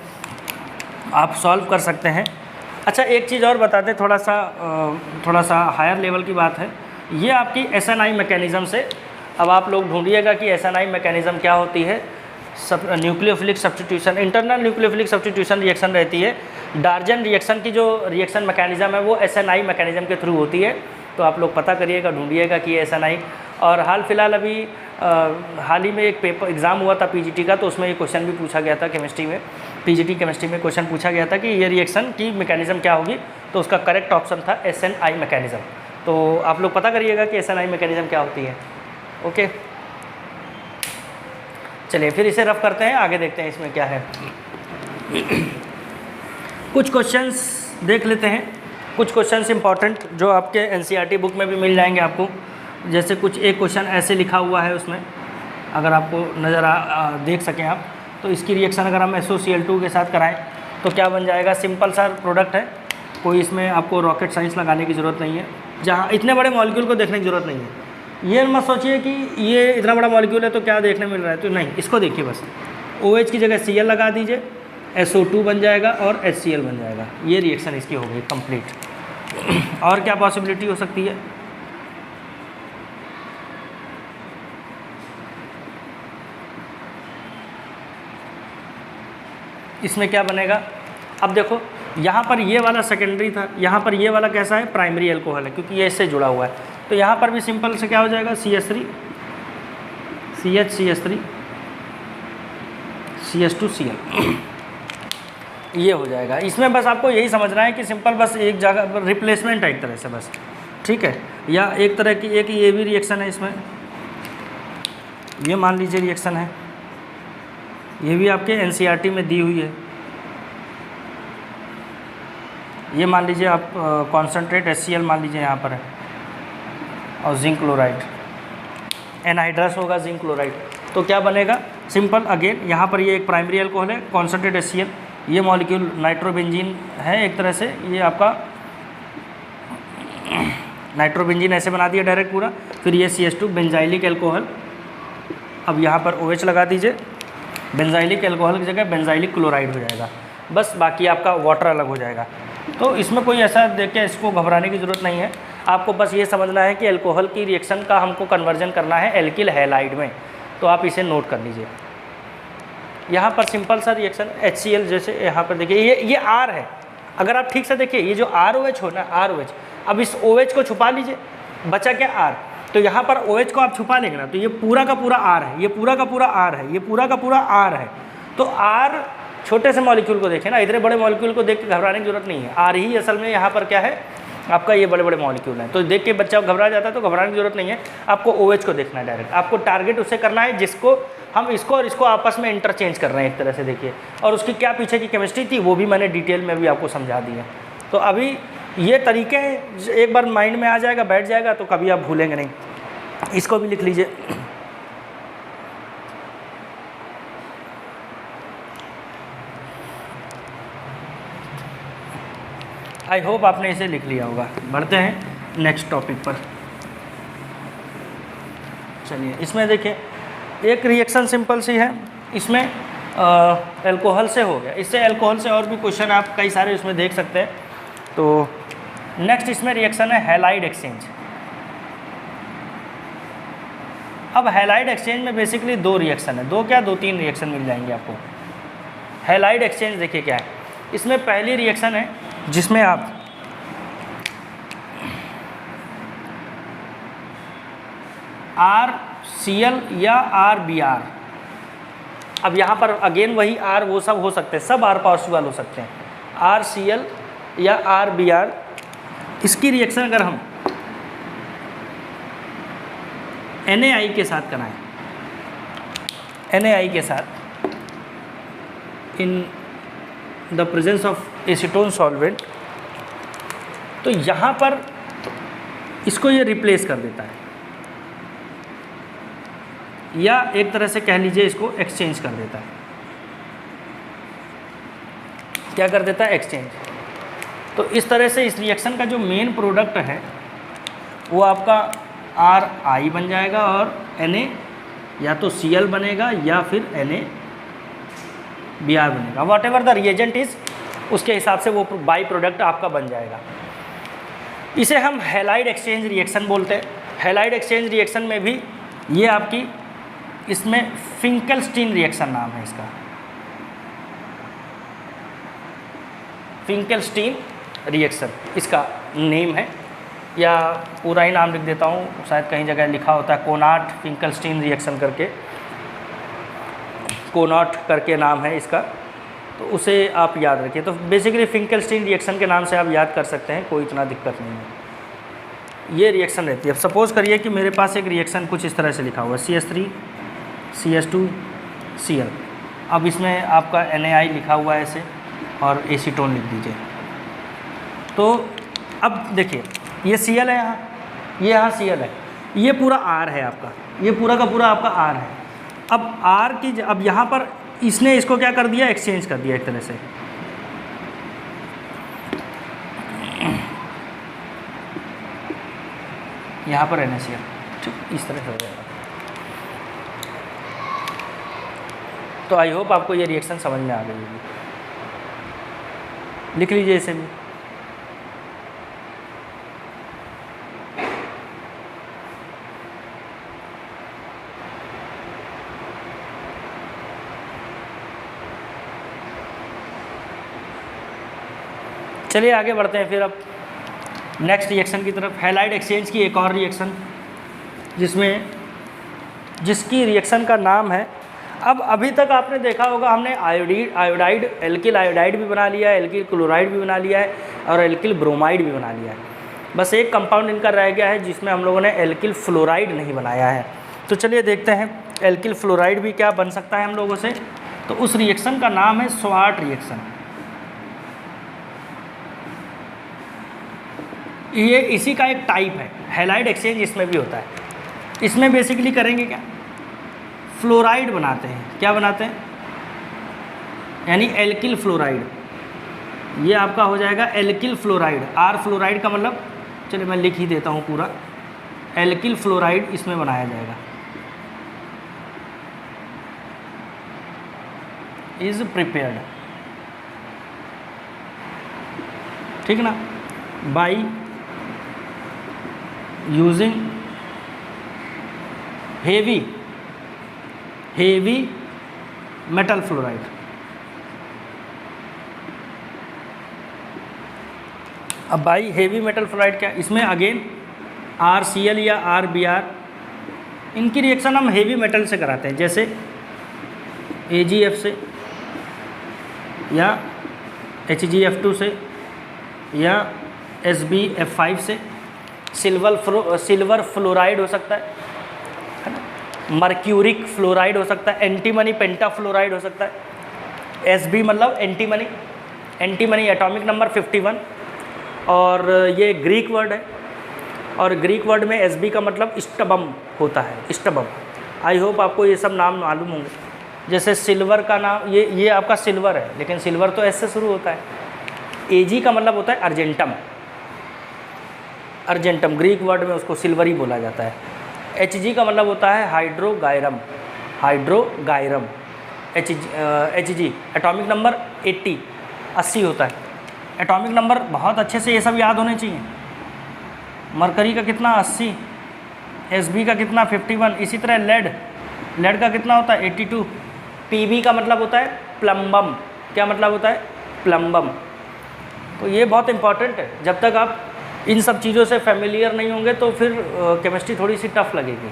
आप सॉल्व कर सकते हैं। अच्छा एक चीज़ और बताते हैं, थोड़ा सा हायर लेवल की बात है। ये आपकी SNI मैकेनिज़्म से, अब आप लोग ढूंढिएगा कि SNI मैकेनिज़्म क्या होती है। सब nucleophilic substitution, internal nucleophilic substitution reaction रहती है। डार्जन रिएक्शन की जो रिएक्शन मैकेनिज़्म है वो SNI मैकेनिज़्म के थ्रू होती है। तो आप लोग पता करिएगा, ढूंढिएगा कि SNI। और हाल फिलहाल अभी हाल ही में एक पेपर एग्ज़ाम हुआ था PGT का, तो उसमें ये क्वेश्चन भी पूछा गया था केमिस्ट्री में, PGT केमिस्ट्री में क्वेश्चन पूछा गया था कि ये रिएक्शन की मैकेनिज़्म क्या होगी, तो उसका करेक्ट ऑप्शन था SNI मैकेनिज़्म। तो आप लोग पता करिएगा कि SNI मैकेनिज़्म क्या होती है। ओके, चलिए फिर इसे रफ करते हैं, आगे देखते हैं इसमें क्या है। कुछ क्वेश्चंस देख लेते हैं, कुछ क्वेश्चंस इंपॉर्टेंट जो आपके NCERT बुक में भी मिल जाएंगे आपको। जैसे कुछ एक क्वेश्चन ऐसे लिखा हुआ है उसमें, अगर आपको नज़र देख सकें आप, तो इसकी रिएक्शन अगर हम SOCl2 के साथ कराएं तो क्या बन जाएगा। सिंपल सा प्रोडक्ट है, कोई इसमें आपको रॉकेट साइंस लगाने की ज़रूरत नहीं है, जहाँ इतने बड़े मॉलिक्यूल को देखने की ज़रूरत नहीं है। ये मत सोचिए कि ये इतना बड़ा मॉलिक्यूल है तो क्या देखने मिल रहा है, तो नहीं, इसको देखिए बस। OH की जगह Cl लगा दीजिए, SO2 बन जाएगा और HCl बन जाएगा। ये रिएक्शन इसकी हो गई कंप्लीट। और क्या पॉसिबिलिटी हो सकती है, इसमें क्या बनेगा। अब देखो यहाँ पर ये वाला सेकेंडरी था, यहाँ पर ये वाला कैसा है, प्राइमरी अल्कोहल है, क्योंकि ये इससे जुड़ा हुआ है। तो यहाँ पर भी सिंपल से क्या हो जाएगा, CH3 CH CH3 CH2Cl ये हो जाएगा। इसमें बस आपको यही समझना है कि सिंपल बस एक जगह पर रिप्लेसमेंट है एक तरह से, बस ठीक है। या एक तरह की एक ये भी रिएक्शन है इसमें, ये मान लीजिए रिएक्शन है, ये भी आपके NCERT में दी हुई है। ये मान लीजिए आप कॉन्सेंट्रेट HCl मान लीजिए यहाँ पर है, और जिंक क्लोराइड, एनहाइड्रस होगा जिंक क्लोराइड। तो क्या बनेगा, सिंपल अगेन यहाँ पर ये एक प्राइमरी अल्कोहल है, कॉन्सेंट्रेट HCl, ये मॉलिक्यूल नाइट्रोबेंजीन है एक तरह से, ये आपका नाइट्रोबेंजीन ऐसे बना दिया डायरेक्ट पूरा। फिर ये CH2 बेंजाइलिक अल्कोहल, अब यहाँ पर OH लगा दीजिए, बेंजाइलिक अल्कोहल की जगह बेंजाइलिक क्लोराइड हो जाएगा, बस बाकी आपका वाटर अलग हो जाएगा। तो इसमें कोई ऐसा देख के इसको घबराने की ज़रूरत नहीं है। आपको बस ये समझना है कि अल्कोहल की रिएक्शन का हमको कन्वर्जन करना है एल्किल हैलाइड में, तो आप इसे नोट कर लीजिए। यहाँ पर सिंपल सा रिएक्शन HCl, जैसे यहाँ पर देखिए ये R है, अगर आप ठीक से देखिए ये जो ROH हो ना, ROH, अब इस OH को छुपा लीजिए, बचा क्या R, तो यहाँ पर OH को आप छुपा लेंगे ना, तो ये पूरा का पूरा R है, ये पूरा का पूरा R है, ये पूरा का पूरा R है। तो R छोटे से मॉलिक्यूल को देखें ना, इतने बड़े मॉलिक्यूल को देख के घबराने की जरूरत नहीं है। R ही असल में यहाँ पर क्या है आपका, ये बड़े बड़े मॉलिक्यूल हैं, तो देख के बच्चा घबरा जाता है, तो घबराने की जरूरत नहीं है। आपको OH को देखना है डायरेक्ट, आपको टारगेट उसे करना है जिसको हम इसको और इसको आपस में इंटरचेंज कर रहे हैं एक तरह से, देखिए। और उसकी क्या पीछे की केमिस्ट्री थी वो भी मैंने डिटेल में भी आपको समझा दी है। तो अभी ये तरीके एक बार माइंड में आ जाएगा, बैठ जाएगा, तो कभी आप भूलेंगे नहीं। इसको भी लिख लीजिए। आई होप आपने इसे लिख लिया होगा। बढ़ते हैं नेक्स्ट टॉपिक पर। चलिए इसमें देखिए एक रिएक्शन सिंपल सी है, इसमें अल्कोहल से हो गया। इससे अल्कोहल से और भी क्वेश्चन आप कई सारे इसमें देख सकते हैं। तो नेक्स्ट इसमें रिएक्शन है हैलाइड एक्सचेंज। अब हैलाइड एक्सचेंज में बेसिकली दो रिएक्शन है, दो तीन रिएक्शन मिल जाएंगे आपको। हैलाइड एक्सचेंज देखिए क्या है, इसमें पहली रिएक्शन है जिसमें आप RCl या RBr, अब यहाँ पर अगेन वही R वो सब हो सकते हैं, सब R पॉसिबल हो सकते हैं, RCl या RBr। इसकी रिएक्शन अगर हम NaI के साथ कराएं, NaI के साथ in the presence of acetone solvent, तो यहाँ पर इसको ये रिप्लेस कर देता है, या एक तरह से कह लीजिए इसको एक्सचेंज कर देता है। क्या कर देता है? एक्सचेंज। तो इस तरह से इस रिएक्शन का जो मेन प्रोडक्ट है वो आपका RI बन जाएगा और Na या तो Cl बनेगा या फिर NaBr बनेगा, what ever the reagent is. उसके हिसाब से वो बाई प्रोडक्ट आपका बन जाएगा। इसे हम हैलाइड एक्सचेंज रिएक्शन बोलते हैं। हैलाइड एक्सचेंज रिएक्शन में भी ये आपकी, इसमें फिंकेल्स्टीन रिएक्शन नाम है इसका, फिंकेल्स्टीन रिएक्शन इसका नेम है, या पूरा ही नाम लिख देता हूँ, शायद कहीं जगह लिखा होता है कोनाट फिंकेल्स्टीन रिएक्शन करके, कोनाट करके नाम है इसका, तो उसे आप याद रखिए। तो बेसिकली फिंकेल्स्टीन रिएक्शन के नाम से आप याद कर सकते हैं, कोई इतना दिक्कत नहीं है। ये रिएक्शन रहती है। अब सपोज़ करिए कि मेरे पास एक रिएक्शन कुछ इस तरह से लिखा हुआ है CH3 CH2 Cl। अब इसमें आपका NaI लिखा हुआ है ऐसे, और एसीटोन लिख दीजिए। तो अब देखिए ये Cl है यहाँ, ये यहाँ Cl है, ये पूरा R है आपका, ये पूरा का पूरा आपका R है। अब R की, अब यहाँ पर इसने इसको क्या कर दिया, एक्सचेंज कर दिया एक तरह से। यहाँ पर NaCl, ठीक इस तरह से हो जाएगा। तो आई होप आपको ये रिएक्शन समझ में आ गई होगी। लिख लीजिए इसे भी। चलिए आगे बढ़ते हैं फिर अब नेक्स्ट रिएक्शन की तरफ। हैलाइड एक्सचेंज की एक और रिएक्शन, जिसकी रिएक्शन का नाम है, अब अभी तक आपने देखा होगा हमने आयोडाइड एल्किल आयोडाइड भी बना लिया है, एल्किल क्लोराइड भी बना लिया है, और एल्किल ब्रोमाइड भी बना लिया है। बस एक कंपाउंड इनका रह गया है जिसमें हम लोगों ने एल्किल फ्लोराइड नहीं बनाया है। तो चलिए देखते हैं एल्किल फ्लोराइड भी क्या बन सकता है हम लोगों से। तो उस रिएक्शन का नाम है स्वार्ट रिएक्शन। ये इसी का एक टाइप है, हैलाइड एक्सचेंज इसमें भी होता है। इसमें बेसिकली करेंगे क्या, फ्लोराइड बनाते हैं। क्या बनाते हैं, यानी एल्किल फ्लोराइड। ये आपका हो जाएगा एल्किल फ्लोराइड। आर फ्लोराइड का मतलब, चलिए मैं लिख ही देता हूँ पूरा, एल्किल फ्लोराइड इसमें बनाया जाएगा। इज प्रिपेयर्ड, ठीक ना, by using heavy metal fluoride. अब बाई हेवी मेटल फ्लोराइड क्या, इसमें अगेन RCl या RBr, इनकी रिएक्शन हम हेवी मेटल से कराते हैं, जैसे AgF से, या HgF2 से, या SbF5 से। सिल्वर फ्लोराइड हो सकता है ना, मर्क्यूरिक फ्लोराइड हो सकता है, एंटीमनी पेंटा फ्लोराइड हो सकता है। Sb मतलब एंटीमनी, एंटीमनी एटॉमिक नंबर 51, और ये ग्रीक वर्ड है, और ग्रीक वर्ड में Sb का मतलब स्टबम होता है, स्टबम। आई होप आपको ये सब नाम मालूम होंगे। जैसे सिल्वर का नाम, ये आपका सिल्वर है, लेकिन सिल्वर तो S से शुरू होता है। Ag का मतलब होता है अर्जेंटम, अर्जेंटम ग्रीक वर्ड में उसको सिल्वर ही बोला जाता है। Hg का मतलब होता है हाइड्रोगायरम, हाइड्रोगायरम। Hg एटॉमिक नंबर 80 होता है। एटॉमिक नंबर बहुत अच्छे से ये सब याद होने चाहिए। मरकरी का कितना 80, Sb का कितना 51, इसी तरह लेड का कितना होता है 82। Pb का मतलब होता है प्लम्बम। क्या मतलब होता है, प्लम्बम। तो ये बहुत इंपॉर्टेंट है। जब तक आप इन सब चीज़ों से फेमिलियर नहीं होंगे तो फिर केमिस्ट्री थोड़ी सी टफ लगेगी।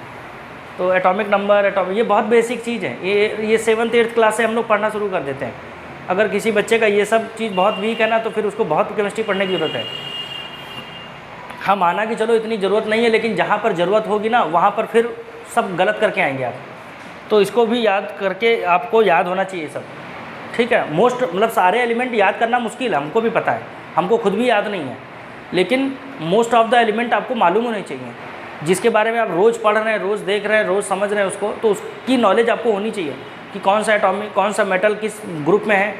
तो एटॉमिक नंबर, ये बहुत बेसिक चीज़ है। ये 7th 8th क्लास से हम लोग पढ़ना शुरू कर देते हैं। अगर किसी बच्चे का ये सब चीज़ बहुत वीक है ना, तो फिर उसको बहुत केमिस्ट्री पढ़ने की ज़रूरत है। हाँ, माना कि चलो इतनी ज़रूरत नहीं है, लेकिन जहाँ पर ज़रूरत होगी ना, वहाँ पर फिर सब गलत करके आएंगे आप। तो इसको भी याद करके आपको याद होना चाहिए सब, ठीक है। मतलब सारे एलिमेंट याद करना मुश्किल है, हमको भी पता है, हमको खुद भी याद नहीं है, लेकिन मोस्ट ऑफ द एलिमेंट आपको मालूम होने चाहिए। जिसके बारे में आप रोज़ पढ़ रहे हैं, रोज़ देख रहे हैं, रोज़ समझ रहे हैं उसको, तो उसकी नॉलेज आपको होनी चाहिए कि कौन सा एटॉमिक, कौन सा मेटल किस ग्रुप में है,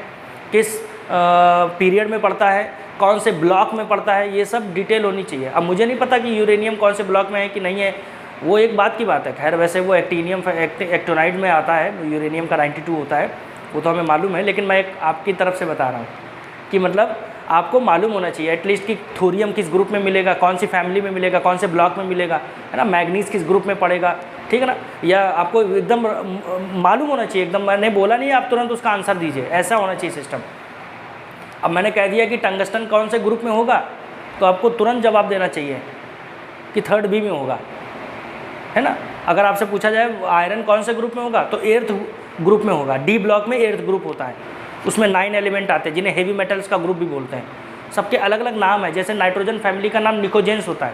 किस पीरियड में पड़ता है, कौन से ब्लॉक में पड़ता है, ये सब डिटेल होनी चाहिए। अब मुझे नहीं पता कि यूरेनियम कौन से ब्लॉक में है कि नहीं है, वो एक बात की बात है। खैर वैसे वो एक्टिनाइड में आता है, यूरेनियम का 92 होता है, वो तो हमें मालूम है, लेकिन मैं एक आपकी तरफ से बता रहा हूँ, कि मतलब आपको मालूम होना चाहिए एटलीस्ट कि थोरियम किस ग्रुप में मिलेगा, कौन सी फैमिली में मिलेगा, कौन से ब्लॉक में मिलेगा, है ना, मैग्नीज किस ग्रुप में पड़ेगा, ठीक है ना, या आपको एकदम मालूम होना चाहिए एकदम। मैंने बोला नहीं आप तुरंत उसका आंसर दीजिए, ऐसा होना चाहिए सिस्टम। अब मैंने कह दिया कि टंगस्टन कौन से ग्रुप में होगा, तो आपको तुरंत जवाब देना चाहिए कि 3rd B में होगा, है ना। अगर आपसे पूछा जाए आयरन कौन से ग्रुप में होगा, तो 8th ग्रुप में होगा। डी ब्लॉक में 8th ग्रुप होता है, उसमें 9 एलिमेंट आते हैं जिन्हें हेवी मेटल्स का ग्रुप भी बोलते हैं। सबके अलग अलग नाम है, जैसे नाइट्रोजन फैमिली का नाम निकोजेंस होता है।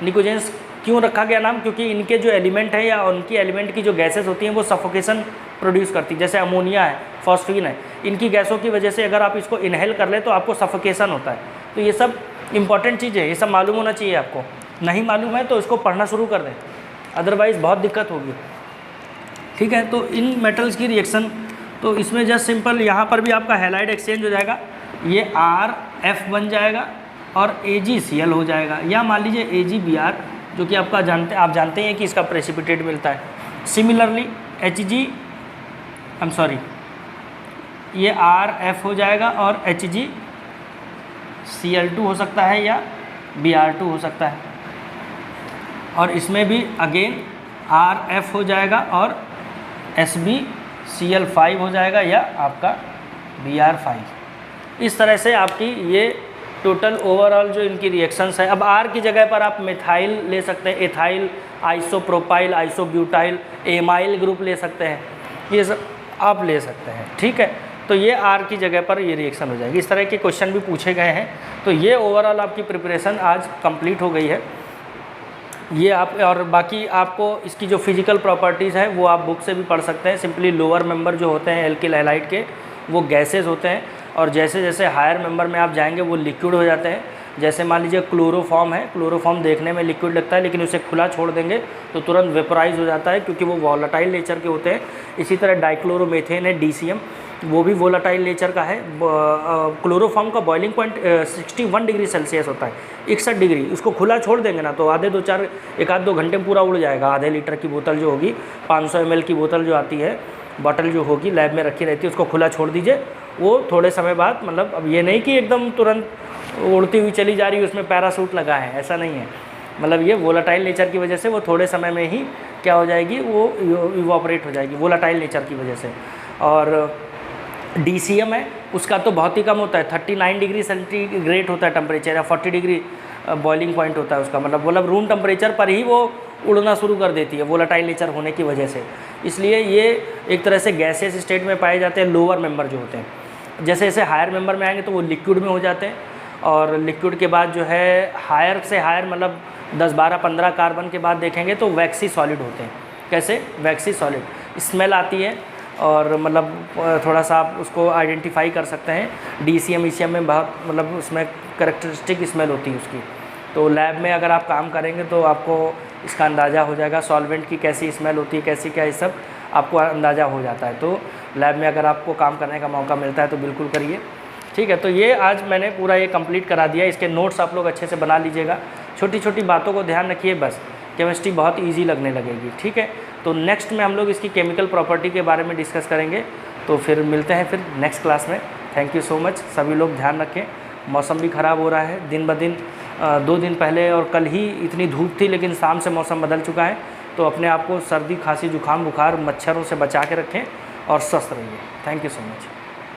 निकोजेंस क्यों रखा गया नाम, क्योंकि इनके जो एलिमेंट है या उनकी एलिमेंट की जो गैसेस होती हैं वो सफोकेशन प्रोड्यूस करती है। जैसे अमोनिया है, फॉस्फीन है, इनकी गैसों की वजह से अगर आप इसको इनहेल कर ले तो आपको सफोकेशन होता है। तो ये सब इंपॉर्टेंट चीज़ है, ये सब मालूम होना चाहिए आपको। नहीं मालूम है तो इसको पढ़ना शुरू कर दें, अदरवाइज़ बहुत दिक्कत होगी, ठीक है। तो इन मेटल्स की रिएक्शन, तो इसमें जस्ट सिंपल यहाँ पर भी आपका हैलाइड एक्सचेंज हो जाएगा, ये RF बन जाएगा और AgCl हो जाएगा, या मान लीजिए AgBr, जो कि आप जानते हैं कि इसका प्रेसिपिटेट मिलता है। सिमिलरली ये RF हो जाएगा और HgCl2 हो सकता है या Br2 हो सकता है, और इसमें भी अगेन RF हो जाएगा और SbCl5 हो जाएगा या आपका Br5। इस तरह से आपकी ये टोटल ओवरऑल जो इनकी रिएक्शंस है। अब R की जगह पर आप मिथाइल ले सकते हैं, ethyl, isopropyl, isobutyl, amyl group ले सकते हैं, ये सब आप ले सकते हैं, ठीक है। तो ये R की जगह पर ये रिएक्शन हो जाएगी। इस तरह के क्वेश्चन भी पूछे गए हैं। तो ये ओवरऑल आपकी प्रिपरेशन आज कंप्लीट हो गई है। ये आप, और बाकी आपको इसकी जो फिजिकल प्रॉपर्टीज़ है वो आप बुक से भी पढ़ सकते हैं। सिंपली लोअर मेंबर जो होते हैं एल्किल हैलाइड के, वो गैसेज होते हैं, और जैसे जैसे हायर मेंबर में आप जाएंगे वो लिक्विड हो जाते हैं। जैसे मान लीजिए क्लोरोफॉर्म है, क्लोरोफॉर्म देखने में लिक्विड लगता है, लेकिन उसे खुला छोड़ देंगे तो तुरंत वेपोराइज हो जाता है, क्योंकि वो वॉलेटाइल नेचर के होते हैं। इसी तरह डाइक्लोरोमेथेन है, DCM, वो भी वोलाटाइल नेचर का है। क्लोरोफॉर्म का बॉइलिंग पॉइंट 61 डिग्री सेल्सियस होता है, 61 डिग्री। उसको खुला छोड़ देंगे ना तो एक आध दो घंटे में पूरा उड़ जाएगा। आधे लीटर की बोतल जो होगी, 500 ml की बोतल जो आती है, बॉटल जो होगी लैब में रखी रहती है, उसको खुला छोड़ दीजिए, वो थोड़े समय बाद, मतलब अब ये नहीं कि एकदम तुरंत उड़ती हुई चली जा रही है, उसमें पैरासूट लगा है, ऐसा नहीं है। मतलब ये वोलाटाइल नेचर की वजह से वो थोड़े समय में ही क्या हो जाएगी, वो इवॉपरेट हो जाएगी वोलाटाइल नेचर की वजह से। और DCM है, उसका तो बहुत ही कम होता है, 39 डिग्री सेंटीग्रेड होता है टेम्परेचर, या 40 डिग्री बॉइलिंग पॉइंट होता है उसका। मतलब रूम टेम्परेचर पर ही वो उड़ना शुरू कर देती है वोलाटाइल नेचर होने की वजह से। इसलिए ये एक तरह से गैसियस स्टेट में पाए जाते हैं लोअर मेंबर जो होते हैं। जैसे जैसे हायर मेंबर में आएंगे तो वो लिक्विड में हो जाते हैं, और लिक्विड के बाद जो है हायर से हायर, मतलब 10, 12, 15 कार्बन के बाद देखेंगे तो वैक्सी सॉलिड होते हैं। कैसे? वैक्सी सॉलिड, स्मेल आती है, और मतलब थोड़ा सा आप उसको आइडेंटिफाई कर सकते हैं। DCM ECM में बहुत, मतलब उसमें करेक्टरिस्टिक स्मेल होती है उसकी। तो लैब में अगर आप काम करेंगे तो आपको इसका अंदाज़ा हो जाएगा, सॉल्वेंट की कैसी स्मेल होती है, कैसी क्या, ये सब आपको अंदाज़ा हो जाता है। तो लैब में अगर आपको काम करने का मौका मिलता है तो बिल्कुल करिए, ठीक है। तो ये आज मैंने पूरा ये कंप्लीट करा दिया। इसके नोट्स आप लोग अच्छे से बना लीजिएगा, छोटी छोटी बातों को ध्यान रखिए, बस केमिस्ट्री बहुत ईजी लगने लगेगी, ठीक है। तो नेक्स्ट में हम लोग इसकी केमिकल प्रॉपर्टी के बारे में डिस्कस करेंगे। तो फिर मिलते हैं फिर नेक्स्ट क्लास में। Thank you so much. सभी लोग ध्यान रखें, मौसम भी ख़राब हो रहा है दिन ब दिन। 2 दिन पहले और कल ही इतनी धूप थी, लेकिन शाम से मौसम बदल चुका है। तो अपने आप को सर्दी, खांसी, जुकाम, बुखार, मच्छरों से बचा के रखें और स्वस्थ रहिए। Thank you so much.